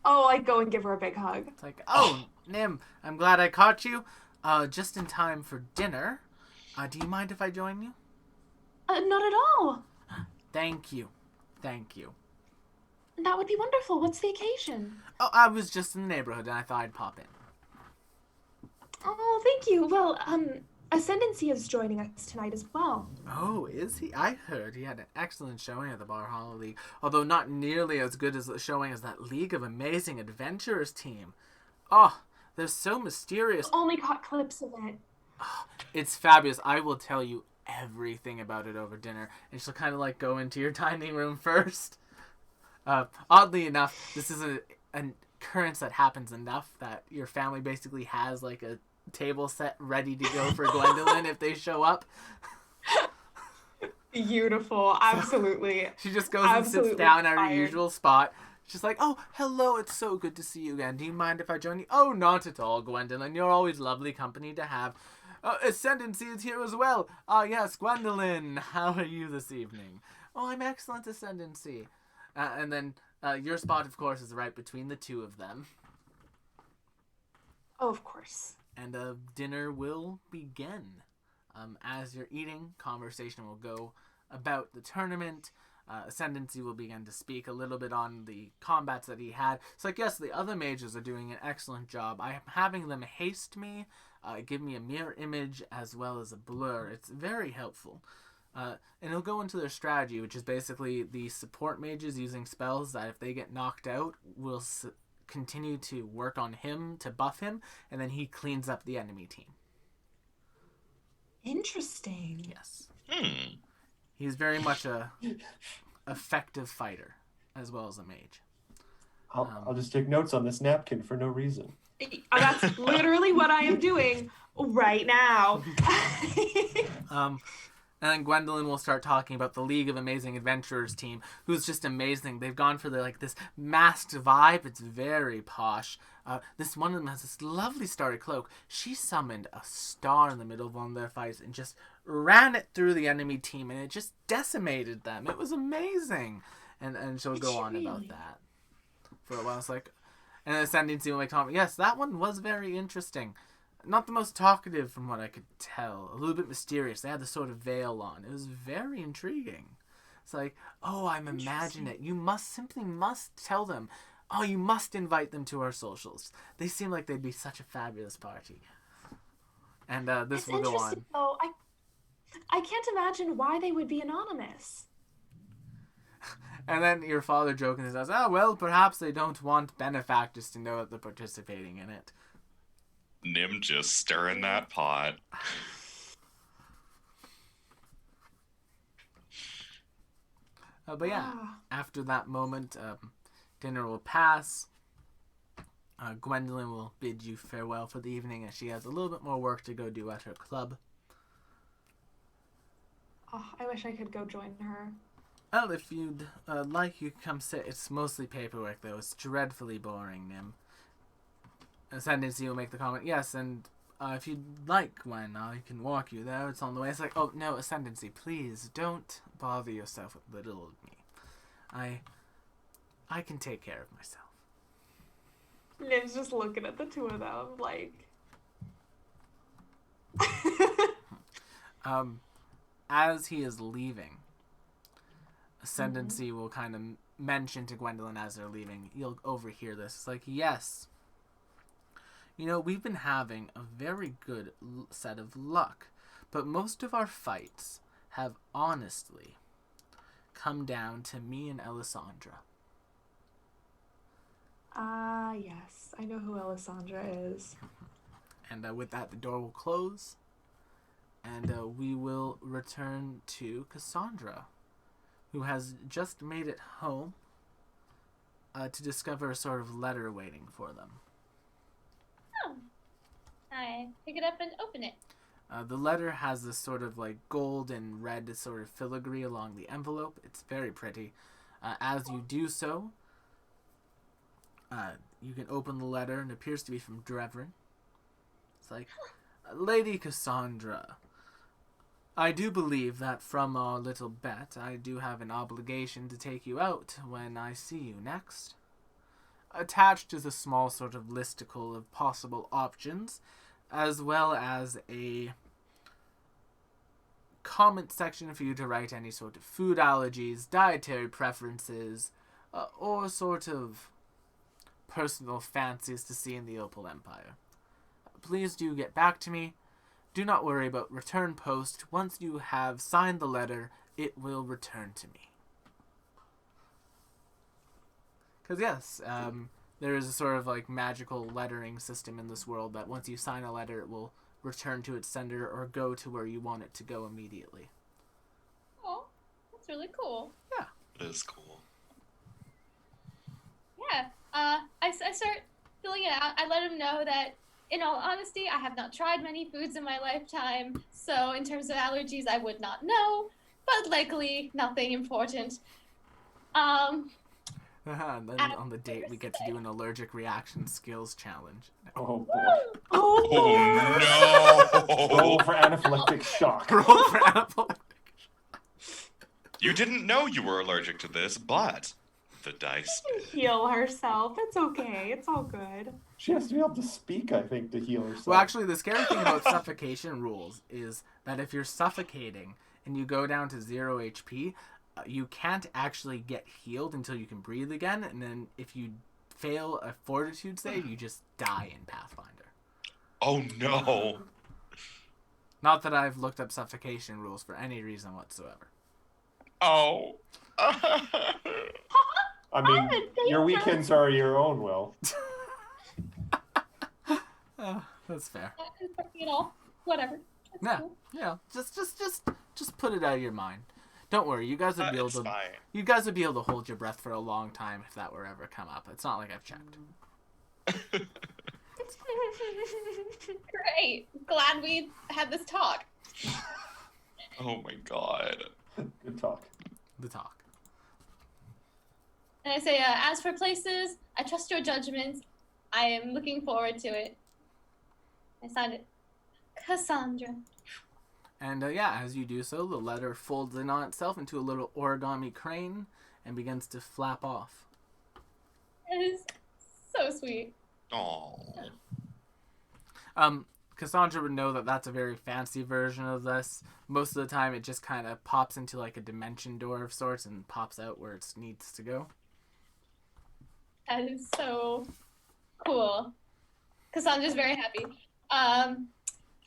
Oh, I go and give her a big hug. It's like, oh, Nim, I'm glad I caught you. Just in time for dinner. Do you mind if I join you? Not at all. Thank you. Thank you. That would be wonderful. What's the occasion? Oh, I was just in the neighborhood and I thought I'd pop in. Oh, thank you. Well, Ascendancy is joining us tonight as well. Oh, is he? I heard he had an excellent showing at the Barhalla League, although not nearly as good as the showing as that League of Amazing Adventurers team. Oh, they're so mysterious. Only caught clips of it. Oh, it's fabulous. I will tell you everything about it over dinner. And she'll kind of like go into your dining room first. Oddly enough, this is an occurrence that happens enough that your family basically has like a table set ready to go for Gwendolyn if they show up. Beautiful. Absolutely. She just goes and sits down at her usual spot. She's like, oh, hello, it's so good to see you again. Do you mind if I join you? Oh, not at all, Gwendolyn. You're always lovely company to have. Ascendancy is here as well. Yes, Gwendolyn. How are you this evening? Oh, I'm excellent, Ascendancy. And then your spot, of course, is right between the two of them. Oh, of course. And dinner will begin. As you're eating, conversation will go about the tournament. Ascendancy will begin to speak a little bit on the combats that he had. It's like, yes, the other mages are doing an excellent job. I am having them haste me, give me a mirror image as well as a blur. It's very helpful. And it'll go into their strategy, which is basically the support mages using spells that if they get knocked out will continue to work on him to buff him, and then he cleans up the enemy team. Interesting. Yes. Hmm. He's very much a effective fighter as well as a mage. I'll just take notes on this napkin for no reason. That's literally what I am doing right now. And then Gwendolyn will start talking about the League of Amazing Adventurers team, who's just amazing. They've gone for this masked vibe. It's very posh. This one of them has this lovely starry cloak. She summoned a star in the middle of one of their fights and just ran it through the enemy team, and it just decimated them. It was amazing. And she'll go on about that for a while. It's like, and then Ascendancy will make comment, yes, that one was very interesting. Not the most talkative from what I could tell. A little bit mysterious. They had this sort of veil on. It was very intriguing. It's like, oh, I'm imagining it. You must tell them. Oh, you must invite them to our socials. They seem like they'd be such a fabulous party. And this will go on. Though. I can't imagine why they would be anonymous. And then your father jokingly says, oh, well, perhaps they don't want benefactors to know that they're participating in it. Nim just stirring that pot. But yeah, after that moment, dinner will pass. Gwendolyn will bid you farewell for the evening as she has a little bit more work to go do at her club. Oh, I wish I could go join her. Well, if you'd like, you can come sit. It's mostly paperwork, though. It's dreadfully boring, Nim. Ascendancy will make the comment, yes, and if you'd like, Gwen, I can walk you there. It's on the way. It's like, oh, no, Ascendancy, please don't bother yourself with little old me. I can take care of myself. Nim's just looking at the two of them, like... As he is leaving, Ascendancy will kind of mention to Gwendolyn as they're leaving, you'll overhear this. It's like, yes, you know, we've been having a very good set of luck, but most of our fights have honestly come down to me and Elisandra. Yes. I know who Alessandra is. And with that, the door will close, and we will return to Cassandra, who has just made it home to discover a sort of letter waiting for them. Oh. I pick it up and open it. The letter has this sort of like gold and red sort of filigree along the envelope. It's very pretty. As you do so, you can open the letter, and it appears to be from Drevrin. It's like, Lady Cassandra, I do believe that from our little bet, I do have an obligation to take you out when I see you next. Attached is a small sort of listicle of possible options, as well as a comment section for you to write any sort of food allergies, dietary preferences, or sort of personal fancies to see in the Opal Empire. Please do get back to me. Do not worry about return post. Once you have signed the letter, it will return to me. Because yes, there is a sort of like magical lettering system in this world that once you sign a letter, it will return to its sender or go to where you want it to go immediately. Oh, that's really cool. Yeah. It is cool. Yeah. I start filling it out. I let him know that, in all honesty, I have not tried many foods in my lifetime, so in terms of allergies, I would not know, but likely nothing important. And then on the date, we get to do an allergic reaction skills challenge. Oh boy. Oh no! Roll for anaphylactic shock. Roll for anaphylactic. You didn't know you were allergic to this, but the dice did. Heal herself. It's okay. It's all good. She has to be able to speak, I think, to heal herself. Well, actually, the scary thing about suffocation rules is that if you're suffocating and you go down to 0 HP, you can't actually get healed until you can breathe again, and then if you fail a fortitude save, you just die in Pathfinder. Oh no! Not that I've looked up suffocation rules for any reason whatsoever. Oh. I mean, your weekends are your own, Will. That's fair. You know, whatever. That's Yeah, cool. yeah. Just put it out of your mind. Don't worry, you guys would be able It's to. fine. You guys would be able to hold your breath for a long time if that were ever come up. It's not like I've checked. Great. Glad we had this talk. Oh my god. Good talk. The talk. And I say, as for places, I trust your judgment. I am looking forward to it. I signed it. Cassandra. And yeah, as you do so, the letter folds in on itself into a little origami crane and begins to flap off. It is so sweet. Oh. Cassandra would know that that's a very fancy version of this. Most of the time, it just kind of pops into like a dimension door of sorts and pops out where it needs to go. That is so cool. Cassandra's very happy.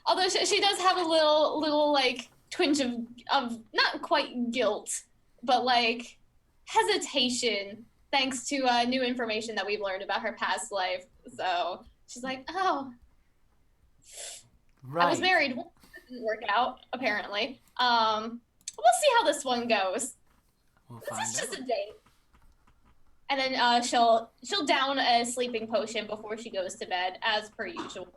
Although she does have a little like twinge of not quite guilt, but like hesitation, thanks to new information that we've learned about her past life. So she's like, oh, Right. I was married once. It didn't work out, apparently. We'll see how this one goes. We'll This find is just out. a date. And then she'll down a sleeping potion before she goes to bed, as per usual.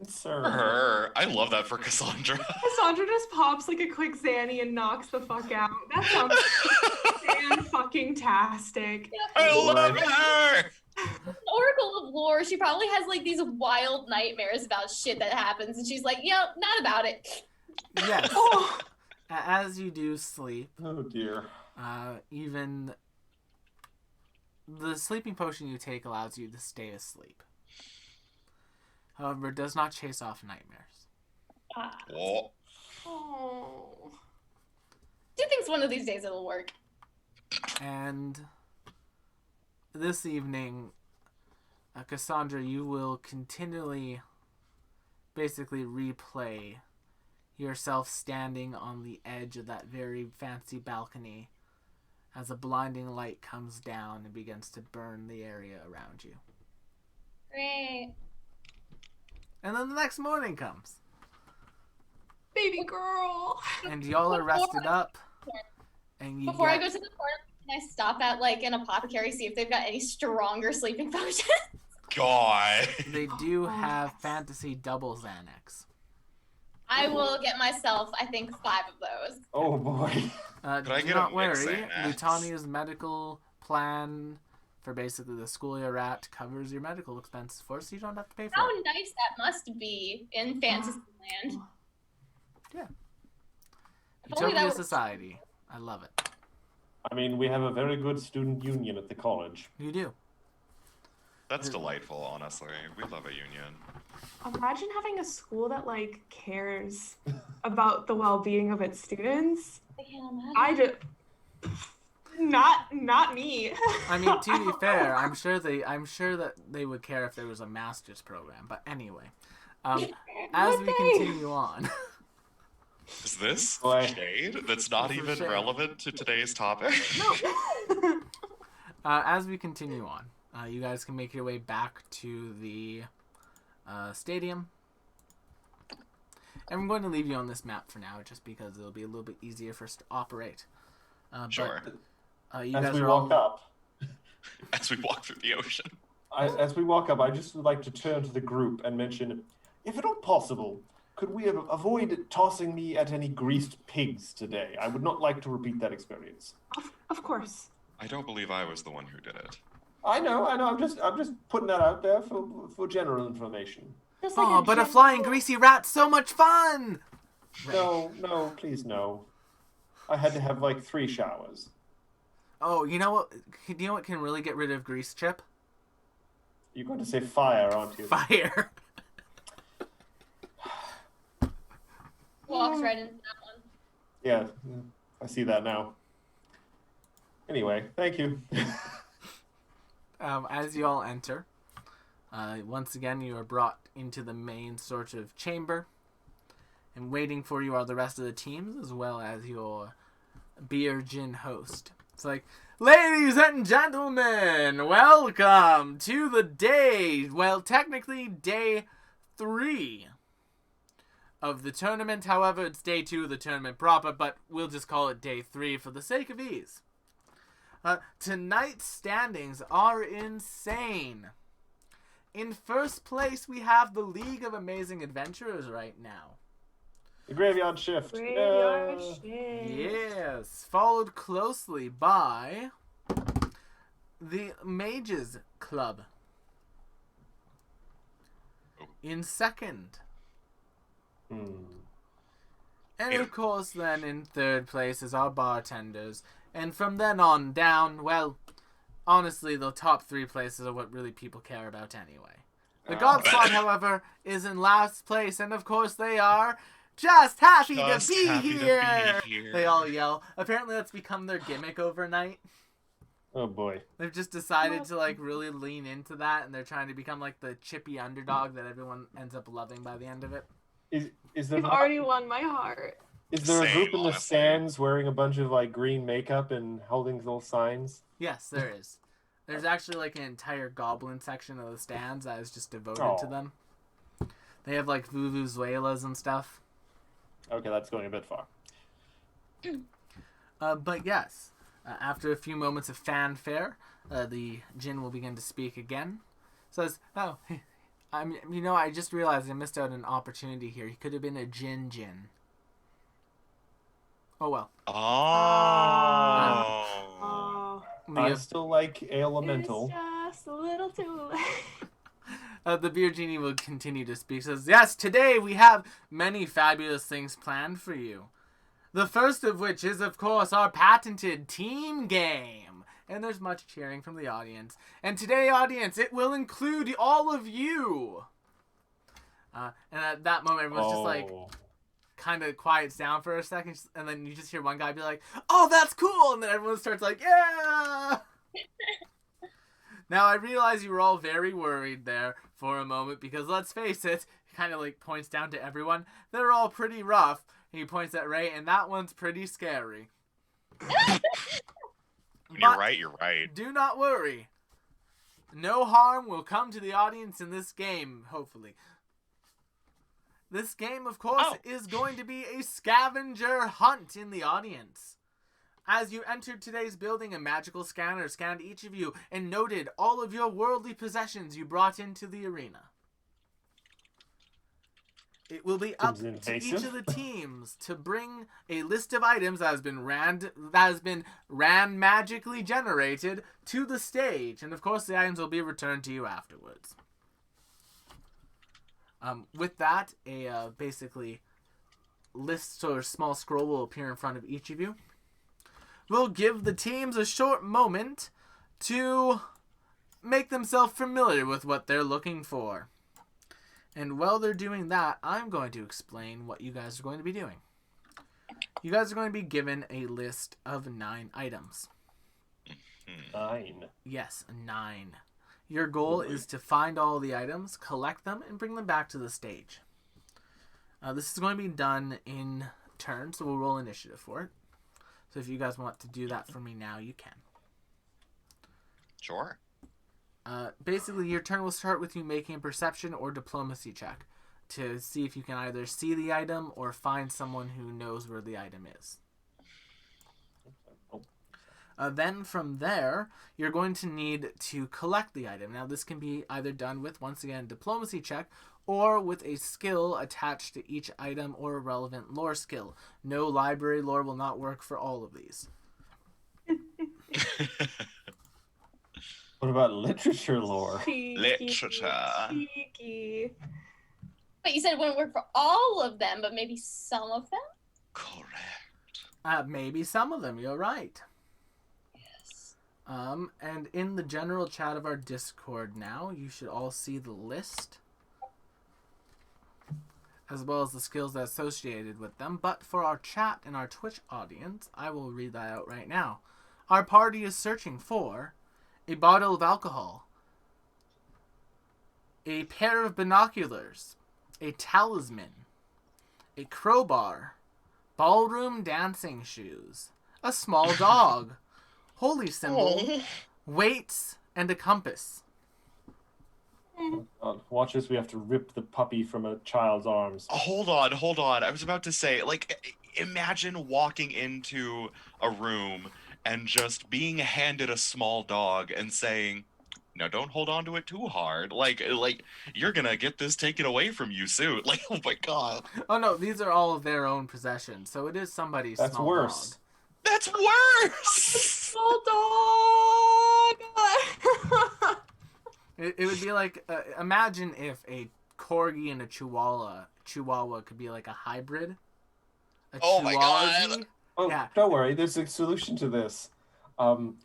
Sir. Her. I love that for Cassandra. Cassandra just pops like a quick Zanny and knocks the fuck out. That sounds fan-fucking-tastic. I love her. Oracle of Lore, she probably has like these wild nightmares about shit that happens, and she's like, "Yep, not about it." Yes. Oh, As you do sleep, Oh dear. even the sleeping potion you take allows you to stay asleep. However, it does not chase off nightmares. Oh. oh. Do think one of these days it'll work. And this evening, Cassandra, you will continually basically replay yourself standing on the edge of that very fancy balcony as a blinding light comes down and begins to burn the area around you. Great. And then the next morning comes, Baby girl. and y'all are rested up, and you Before I get- go to the corner, can I stop at like an apothecary, see if they've got any stronger sleeping potions? God. they do Oh, have yes. fantasy double Xanax. I will get myself, I think, 5 of those. Oh boy. Could I Do get a not worry, mix Xanax? Lutania's medical plan for basically the school you're at covers your medical expenses for, so you don't have to pay for How it. nice that must be in Fantasyland. Yeah. If only that Utopia were- Society. I love it. I mean, we have a very good student union at the college. You do. That's delightful, honestly. We love a union. Imagine having a school that like cares about the well-being of its students. I can't imagine. I just not me. I mean, to be fair, I'm sure that they would care if there was a master's program. But anyway, as Would we they? continue on, Is this Boy. shade that's not This is even shade. relevant to today's topic? as we continue on, you guys can make your way back to the stadium. And I'm going to leave you on this map for now, just because it'll be a little bit easier for us to operate. Sure. But, you As guys we are walk all... up, As we walk through the ocean. as we walk up, I just would like to turn to the group and mention, if at all possible, could we avoid tossing me at any greased pigs today? I would not like to repeat that experience. Of course. I don't believe I was the one who did it. I know. I'm just putting that out there for general information. Just like Oh, but a general- flying greasy rat's so much fun! No, please no. I had to have like 3 showers. Oh, you know what? Do you know what can really get rid of grease, Chip? You're going to say fire, aren't you? Fire. Walks right into that one. Yeah, I see that now. Anyway, thank you. As you all enter, once again you are brought into the main sort of chamber, and waiting for you are the rest of the teams as well as your beer gin host. It's like, ladies and gentlemen, welcome to the day, well, technically day 3 of the tournament. However, it's day 2 of the tournament proper, but we'll just call it day 3 for the sake of ease. Tonight's standings are insane. In first place, we have the League of Amazing Adventurers right now. The Graveyard Shift. Graveyard Yeah. shift. Yes, followed closely by the Mages Club. In second. And of course, then in third place is our bartenders. And from then on down, well, honestly, the top 3 places are what really people care about anyway. The God Squad, however, is in last place, and of course they are just happy to be here! They all yell. Apparently that's become their gimmick overnight. Oh boy. They've just decided to like really lean into that, and they're trying to become like the chippy underdog that everyone ends up loving by the end of it. Is there You've already won my heart. is there a Same, group in the honestly. stands wearing a bunch of like green makeup and holding little signs? Yes, there is. There's actually like an entire goblin section of the stands that is just devoted to Aw. them. They have like vuvuzelas and stuff. Okay, that's going a bit far. But yes, after a few moments of fanfare, the Jinn will begin to speak again. Says, "Oh, I just realized I missed out an opportunity here. He could have been a Jinn. Oh well." Oh. Oh, I still like Elemental. it's just a little too late. The beer genie will continue to speak. Says, "Yes, today we have many fabulous things planned for you. The first of which is, of course, our patented team game." And there's much cheering from the audience. "And today, audience, it will include all of you." And at that moment, everyone's just like, kind of quiets down for a second, and then you just hear one guy be like, "Oh, that's cool," and then everyone starts like, "Yeah." Now I realize you were all very worried there for a moment, because let's face it, he kind of like points down to everyone, they're all pretty rough. And he points at Ray, and that one's pretty scary. You're right, you're right. Do not worry. No harm will come to the audience in this game, hopefully. This game, of course, is going to be a scavenger hunt in the audience. As you entered today's building, a magical scanner scanned each of you and noted all of your worldly possessions you brought into the arena. It will be up Seems to each invasive. of the teams to bring a list of items that has been magically generated to the stage, and of course the items will be returned to you afterwards. With that, a basically list or small scroll will appear in front of each of you. We'll give the teams a short moment to make themselves familiar with what they're looking for. And while they're doing that, I'm going to explain what you guys are going to be doing. You guys are going to be given a list of 9 items. 9. Yes, 9. Your goal is to find all the items, collect them, and bring them back to the stage. This is going to be done in turns, so we'll roll initiative for it. So if you guys want to do that for me now, you can. Sure. Basically, your turn will start with you making a perception or diplomacy check to see if you can either see the item or find someone who knows where the item is. Then from there, you're going to need to collect the item. Now, this can be either done with, once again, diplomacy check, or with a skill attached to each item or a relevant lore skill. No library lore will not work for all of these. What about literature lore? Cheeky, Literature. cheeky. But you said it wouldn't work for all of them, but maybe some of them? Correct. Maybe some of them, you're right. Yes. And in the general chat of our Discord now, you should all see the list, as well as the skills that are associated with them. But for our chat and our Twitch audience, I will read that out right now. Our party is searching for a bottle of alcohol, a pair of binoculars, a talisman, a crowbar, ballroom dancing shoes, a small dog, holy symbol, weights, and a compass. Watch as we have to rip the puppy from a child's arms. Hold on. I was about to say, like, imagine walking into a room and just being handed a small dog and saying, "Now don't hold on to it too hard. Like you're gonna get this taken away from you soon." Like, oh my god, Oh no, these are all of their own possessions, so it is somebody's That's small worse. dog. that's worse. Small dog. It would be like, imagine if a corgi and a chihuahua could be like a hybrid. A Oh my God. chihuahua-gy. Oh, Yeah. don't worry. There's a solution to this.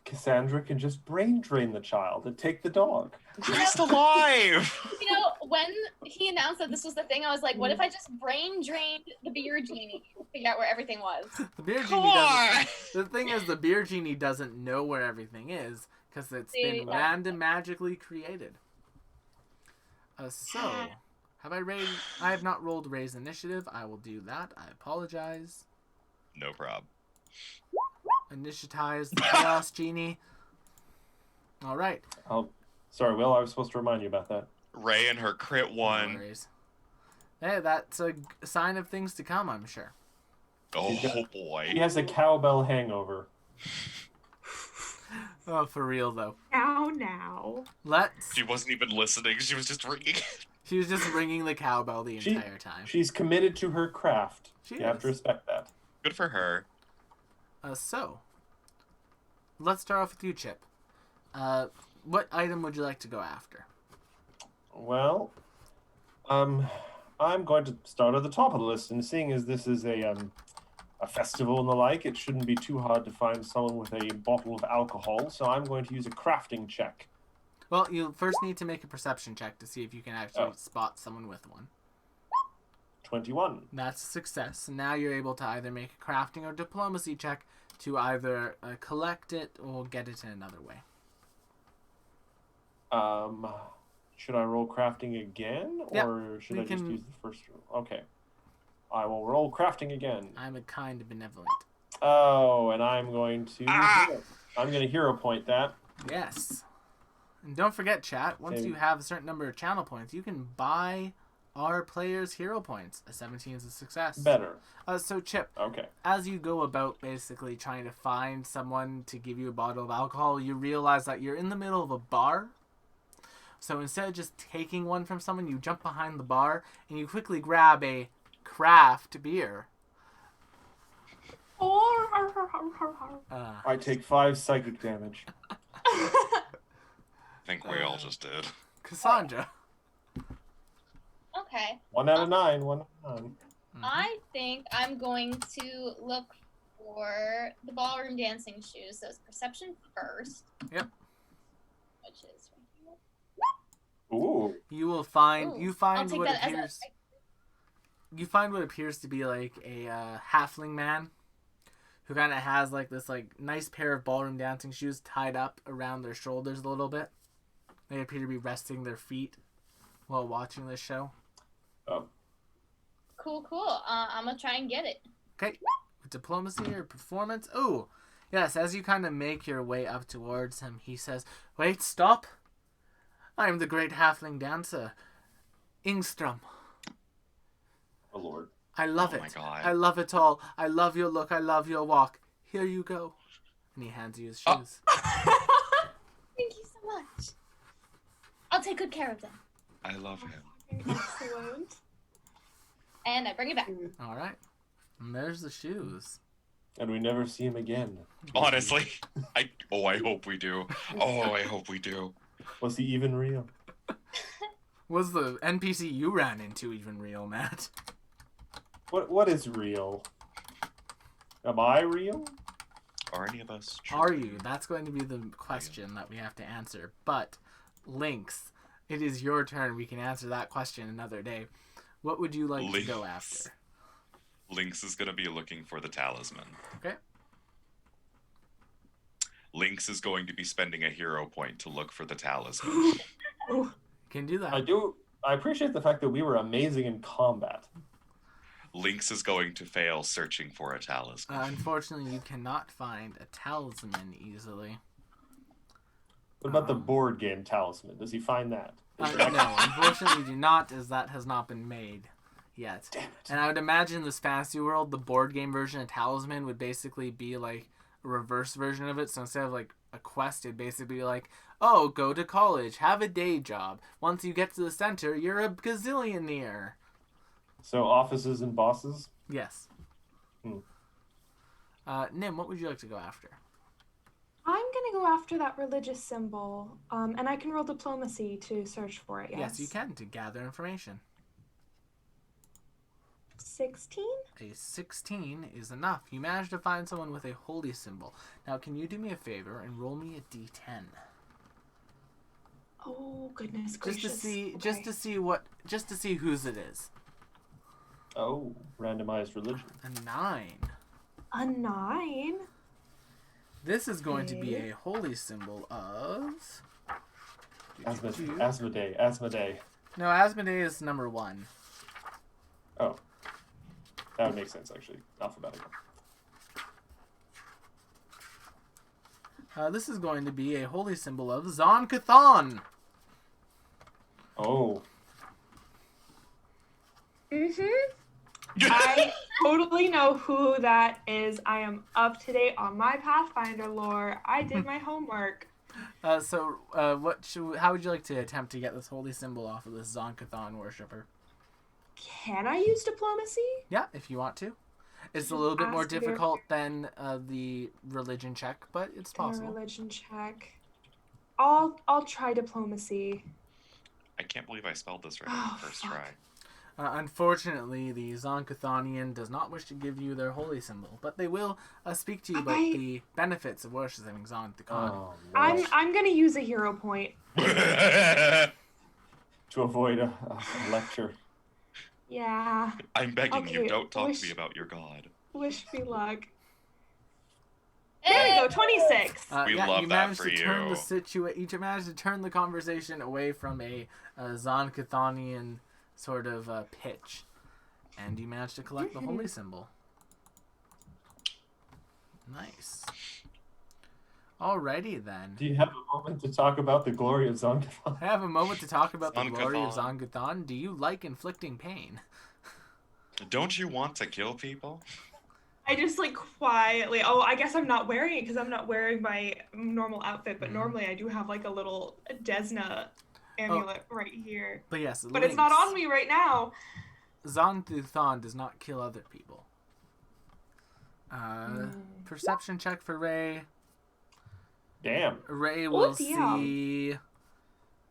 Cassandra can just brain drain the child and take the dog. Christ alive. You know, when he announced that this was the thing, I was like, what if I just brain drained the beer genie to figure out where everything was? The beer Come genie on. doesn't. The thing is, the beer genie doesn't know where everything is because it's See, been that's- random magically created. So, have I raised? I have not rolled raise initiative. I will do that. I apologize. No prob. Initiatize the chaos genie. All right. Oh, sorry, Will. I was supposed to remind you about that. Ray and her crit No one. worries. Hey, that's a sign of things to come, I'm sure. Oh He boy. has a cowbell hangover. Oh, for real though. Now. Let's. She wasn't even listening. She was just ringing. She was just ringing the cowbell the She- entire time. She's committed to her craft. She You have to is. respect that. Good for her. So, let's start off with you, Chip. What item would you like to go after? Well, I'm going to start at the top of the list, and seeing as this is a festival and the like, it shouldn't be too hard to find someone with a bottle of alcohol. So I'm going to use a crafting check. Well, you first need to make a perception check to see if you can actually Oh. spot someone with one. 21. That's a success. And now you're able to either make a crafting or diplomacy check to either collect it or get it in another way. Should I roll crafting again, Yep, or should we I just can- use the first roll? Okay, I will roll crafting again. I'm a kind of benevolent. Oh, and I'm going to. Ah! I'm going to hero point that. Yes. And don't forget, chat, once Okay. you have a certain number of channel points, you can buy our players' hero points. A 17 is a success. Better. So, Chip, Okay. as you go about basically trying to find someone to give you a bottle of alcohol, you realize that you're in the middle of a bar. So instead of just taking one from someone, you jump behind the bar and you quickly grab a craft beer. I take 5 psychic damage. I think we all just did. Cassandra. Okay. 1 out of 9. 1 out of 9. I think I'm going to look for the ballroom dancing shoes. So it's perception first. Yep. Which is right here. Ooh. You will find Ooh, you I'll find take what that as appears a. you find what appears to be like a halfling man who kind of has like this like nice pair of ballroom dancing shoes tied up around their shoulders a little bit. They appear to be resting their feet while watching this show. Oh. Cool. I'm gonna try and get it. Okay, diplomacy or performance. Oh, yes. As you kind of make your way up towards him, he says, "Wait, stop! I am the great halfling dancer, Ingstrom. Oh, Lord. I love Oh it. my God. I love it all. I love your look. I love your walk. Here you go." And he hands you his shoes. Thank you so much. I'll take good care of them. I love him. Excellent. And I bring it back. All right. And there's the shoes. And we never see him again. Honestly, I hope we do. Oh, I hope we do. Was he even real? Was the NPC you ran into even real, Matt? What is real? Am I real? Are any of us? Are you? That's going to be the question that we have to answer. But, Lynx, it is your turn. We can answer that question another day. What would you like to go Lynx. after? Lynx is gonna be looking for the talisman. Okay. Lynx is going to be spending a hero point to look for the talisman. Can do that. I appreciate the fact that we were amazing in combat. Lynx is going to fail searching for a talisman. Unfortunately, you cannot find a talisman easily. What about the board game talisman? Does he find that? No, unfortunately, do not, as that has not been made yet. Damn it. And I would imagine this Fantasy World, the board game version of Talisman, would basically be like a reverse version of it. So instead of like a quest, it'd basically be like, oh, go to college, have a day job. Once you get to the center, you're a gazillionaire. So offices and bosses. Yes. Hmm. Nim, what would you like to go after? I'm gonna go after that religious symbol, and I can roll diplomacy to search for it. Yes, you can, to gather information. 16. A 16 is enough. You managed to find someone with a holy symbol. Now, can you do me a favor and roll me a d10? Oh goodness Just gracious! to see, Okay. just to see whose it is. Oh, randomized religion. A 9. A 9. This is going to be Okay. a holy symbol of. Asmodee. No, Asmodee is number 1. Oh, that would make sense actually. Alphabetical. This is going to be a holy symbol of Zon-Kuthon. Oh, I totally know who that is. I am up to date on my Pathfinder lore. I did my homework. How would you like to attempt to get this holy symbol off of this Zon-Kuthon worshipper? Can I use diplomacy? Yeah, if you want to. It's a little bit more Ask your- difficult than the religion check, but it's A possible. religion check. I'll try diplomacy. I can't believe I spelled this right on Oh, the first fuck. try. Unfortunately, the Zon-Kuthonian does not wish to give you their holy symbol, but they will speak to you about I- the benefits of worshiping Zon-Kuthon. oh I'm gonna use a hero point. to avoid a lecture. Yeah. I'm begging you, Okay, don't talk wish- to me about your god. Wish me luck. There we go. 26. We yeah, love you that managed for to turn you. You managed to turn the conversation away from a Zon-Kuthonian sort of pitch, and you managed to collect the holy symbol. Nice. Alrighty then. Do you have a moment to talk about the glory of Zon-Kuthon? I have a moment to talk about the glory of Zon-Kuthon. Zon-Kuthon. Do you like inflicting pain? Don't you want to kill people? I just like quietly. Oh, I guess I'm not wearing it because I'm not wearing my normal outfit. But Mhm. normally I do have like a little Desna amulet right here. But yes, But it's not on me right now. Zon-Kuthon does not kill other people. Hmm. Perception check for Ray. Damn. Ray will damn. see.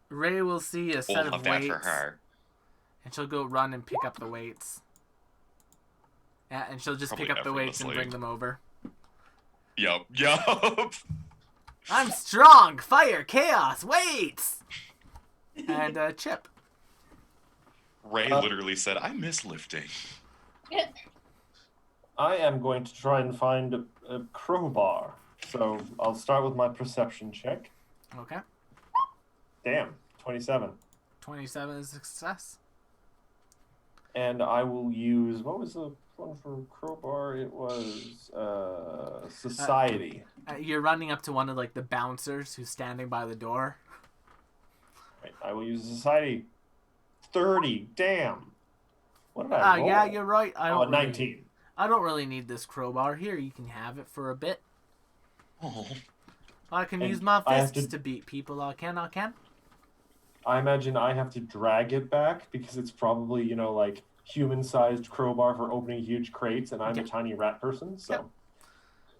Ray will see a set We'll of have that weights, for her. and she'll go run and pick up the weights. Yeah, and she'll just pick Probably up the weights and bring effortlessly. them over. Yup. I'm strong. Fire, chaos, weights. And Chip. Ray Uh, literally said, I miss lifting. I am going to try and find a crowbar. So I'll start with my perception check. Okay. Damn, 27. 27 is a success. And I will use, what was the one for crowbar? It was society. You're running up to one of like the bouncers who's standing by the door. Right, I will use society. 30. Damn. What did I roll? Yeah, you're right. Oh, a really, 19. I don't really need this crowbar. Here, you can have it for a bit. Oh. I can And use my I have fists to- to beat people. I can. I imagine I have to drag it back because it's probably, like human-sized crowbar for opening huge crates, and I'm Yeah. a tiny rat person, so... Yep.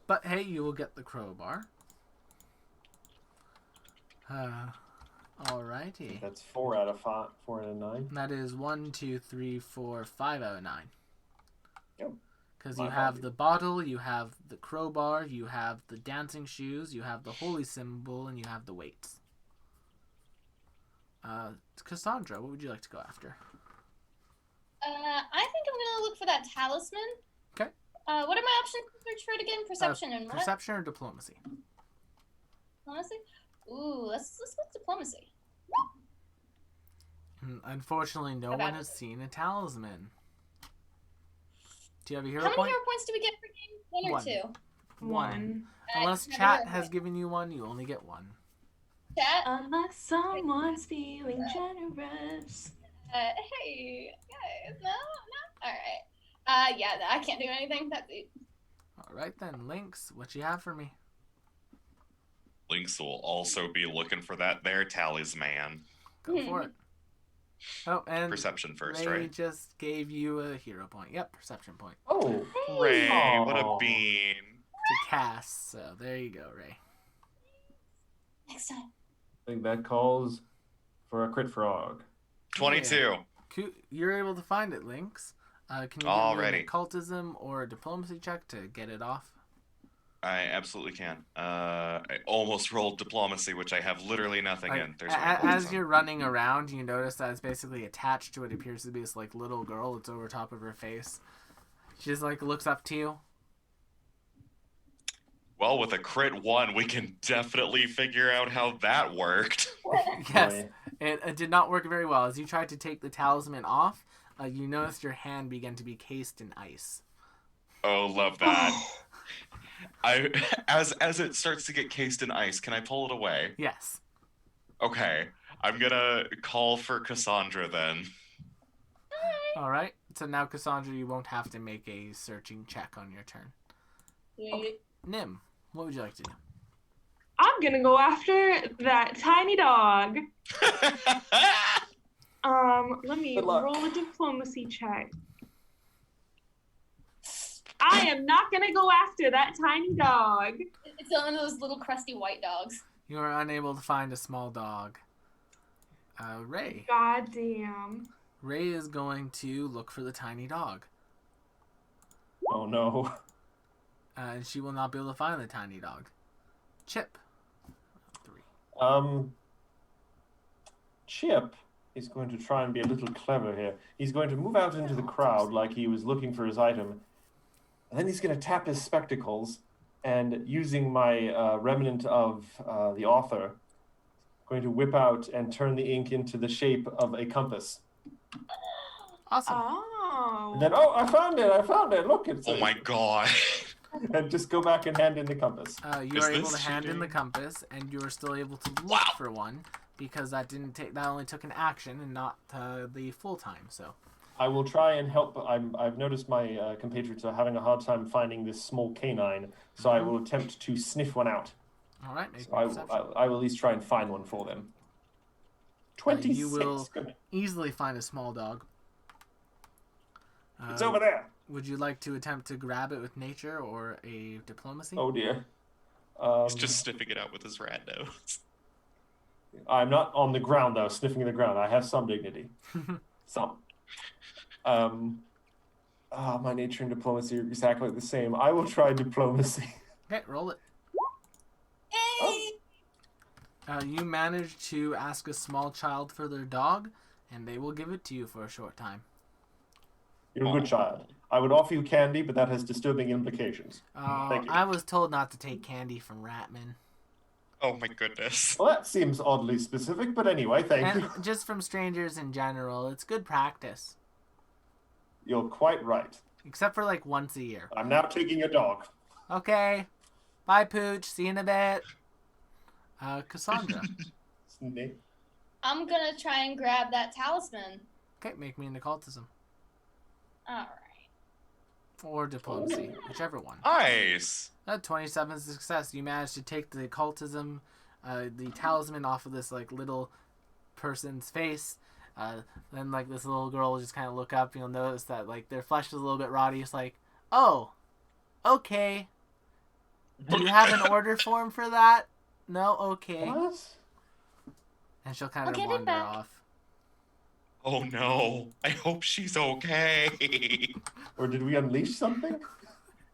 But hey, you will get the crowbar. Alrighty. That's 4 out of 5, 4 out of 9. That is 1, 2, 3, 4, 5 out of 9. Yep. Because My you have apologies. the bottle, you have the crowbar, you have the dancing shoes, you have the holy symbol, and you have the weights. Cassandra, what would you like to go after? I think I'm gonna look for that talisman. Okay. What are my options to search for it again? Perception and what? Perception or diplomacy? Honestly? Ooh, let's go with diplomacy. Unfortunately, no Okay. one has seen a talisman. Do you have a hero How many point? hero points do we get per game? One or One. two? One. Unless I have a chat hero has point. given you one, you only get one. Chat. Unless someone's feeling generous. Hey, guys, no. All right. Yeah, no, I can't do anything. That's it. All right then, Lynx, what you have for me? Lynx will also be looking for that there talisman. Go for it. Oh, and Perception first, Ray right? just gave you a hero point. Yep, perception point Oh, Ray, what a Aw. bean. to cast. So there you go, Ray. Next time. I think that calls for a crit frog. 22. You're able to find it, Lynx. Can you give me Alrighty. an occultism or a diplomacy check to get it off? I absolutely can. I almost rolled diplomacy, which I have literally nothing Like, in. There's no as occultism. you're running around, you notice that it's basically attached to what appears to be this like little girl. It's over top of her face. She just like looks up to you. Well, with a crit 1, we can definitely figure out how that worked. Yes, Boy. it did not work very well. As you tried to take the talisman off, you noticed your hand began to be cased in ice. Oh, love that. As it starts to get cased in ice, can I pull it away? Yes. Okay. I'm gonna call for Cassandra then. All right. So now, Cassandra, you won't have to make a searching check on your turn. Sweet. Nim, what would you like to do? I'm gonna go after that tiny dog. Let me Good luck. roll a diplomacy check. I am not gonna go after that tiny dog. It's one of those little crusty white dogs. You are unable to find a small dog. Ray. God damn. Ray is going to look for the tiny dog. Oh no. And she will not be able to find the tiny dog. Chip. 3. Chip is going to try and be a little clever here. He's going to move out into the crowd like he was looking for his item. And then he's going to tap his spectacles and using my remnant of the author, going to whip out and turn the ink into the shape of a compass. Awesome. Oh. And then, oh, I found it. Look, it's Oh my god. And just go back and hand in the compass. You Is are able to this hand in the cheating? compass, and you are still able to look Wow. for one because that only took an action and not the full time. So I will try and help. I've noticed my compatriots are having a hard time finding this small canine, so I will attempt to sniff one out. all right, make So a I perception. will at least try and find one for them. 26. You will easily find a small dog. It's over there. Would you like to attempt to grab it with nature or a diplomacy? Oh dear. He's just sniffing it out with his rat nose. I'm not on the ground though, sniffing the ground. I have some dignity. Some. My nature and diplomacy are exactly the same. I will try diplomacy. Okay, roll it. Hey! You manage to ask a small child for their dog, and they will give it to you for a short time. You're a good child. I would offer you candy, but that has disturbing implications. Thank you. I was told not to take candy from Ratman. Oh my goodness. Well, that seems oddly specific, but anyway, thank And you. just from strangers in general, it's good practice. You're quite right. Except for like once a year. I'm now taking your dog. Okay. Bye, Pooch. See you in a bit. Cassandra. Snake. I'm gonna try and grab that talisman. Okay, make me an occultism. Alright. Or diplomacy, whichever one. Nice. 27 is a success. You managed to take the occultism, the talisman off of this like little person's face. Then like this little girl will just kind of look up. You'll notice that like their flesh is a little bit rotty. It's like, oh, okay. Do you have an order form for that? No, okay. What? And she'll kind I'll of get it wander back. off. Oh no. I hope she's okay. Or did we unleash something?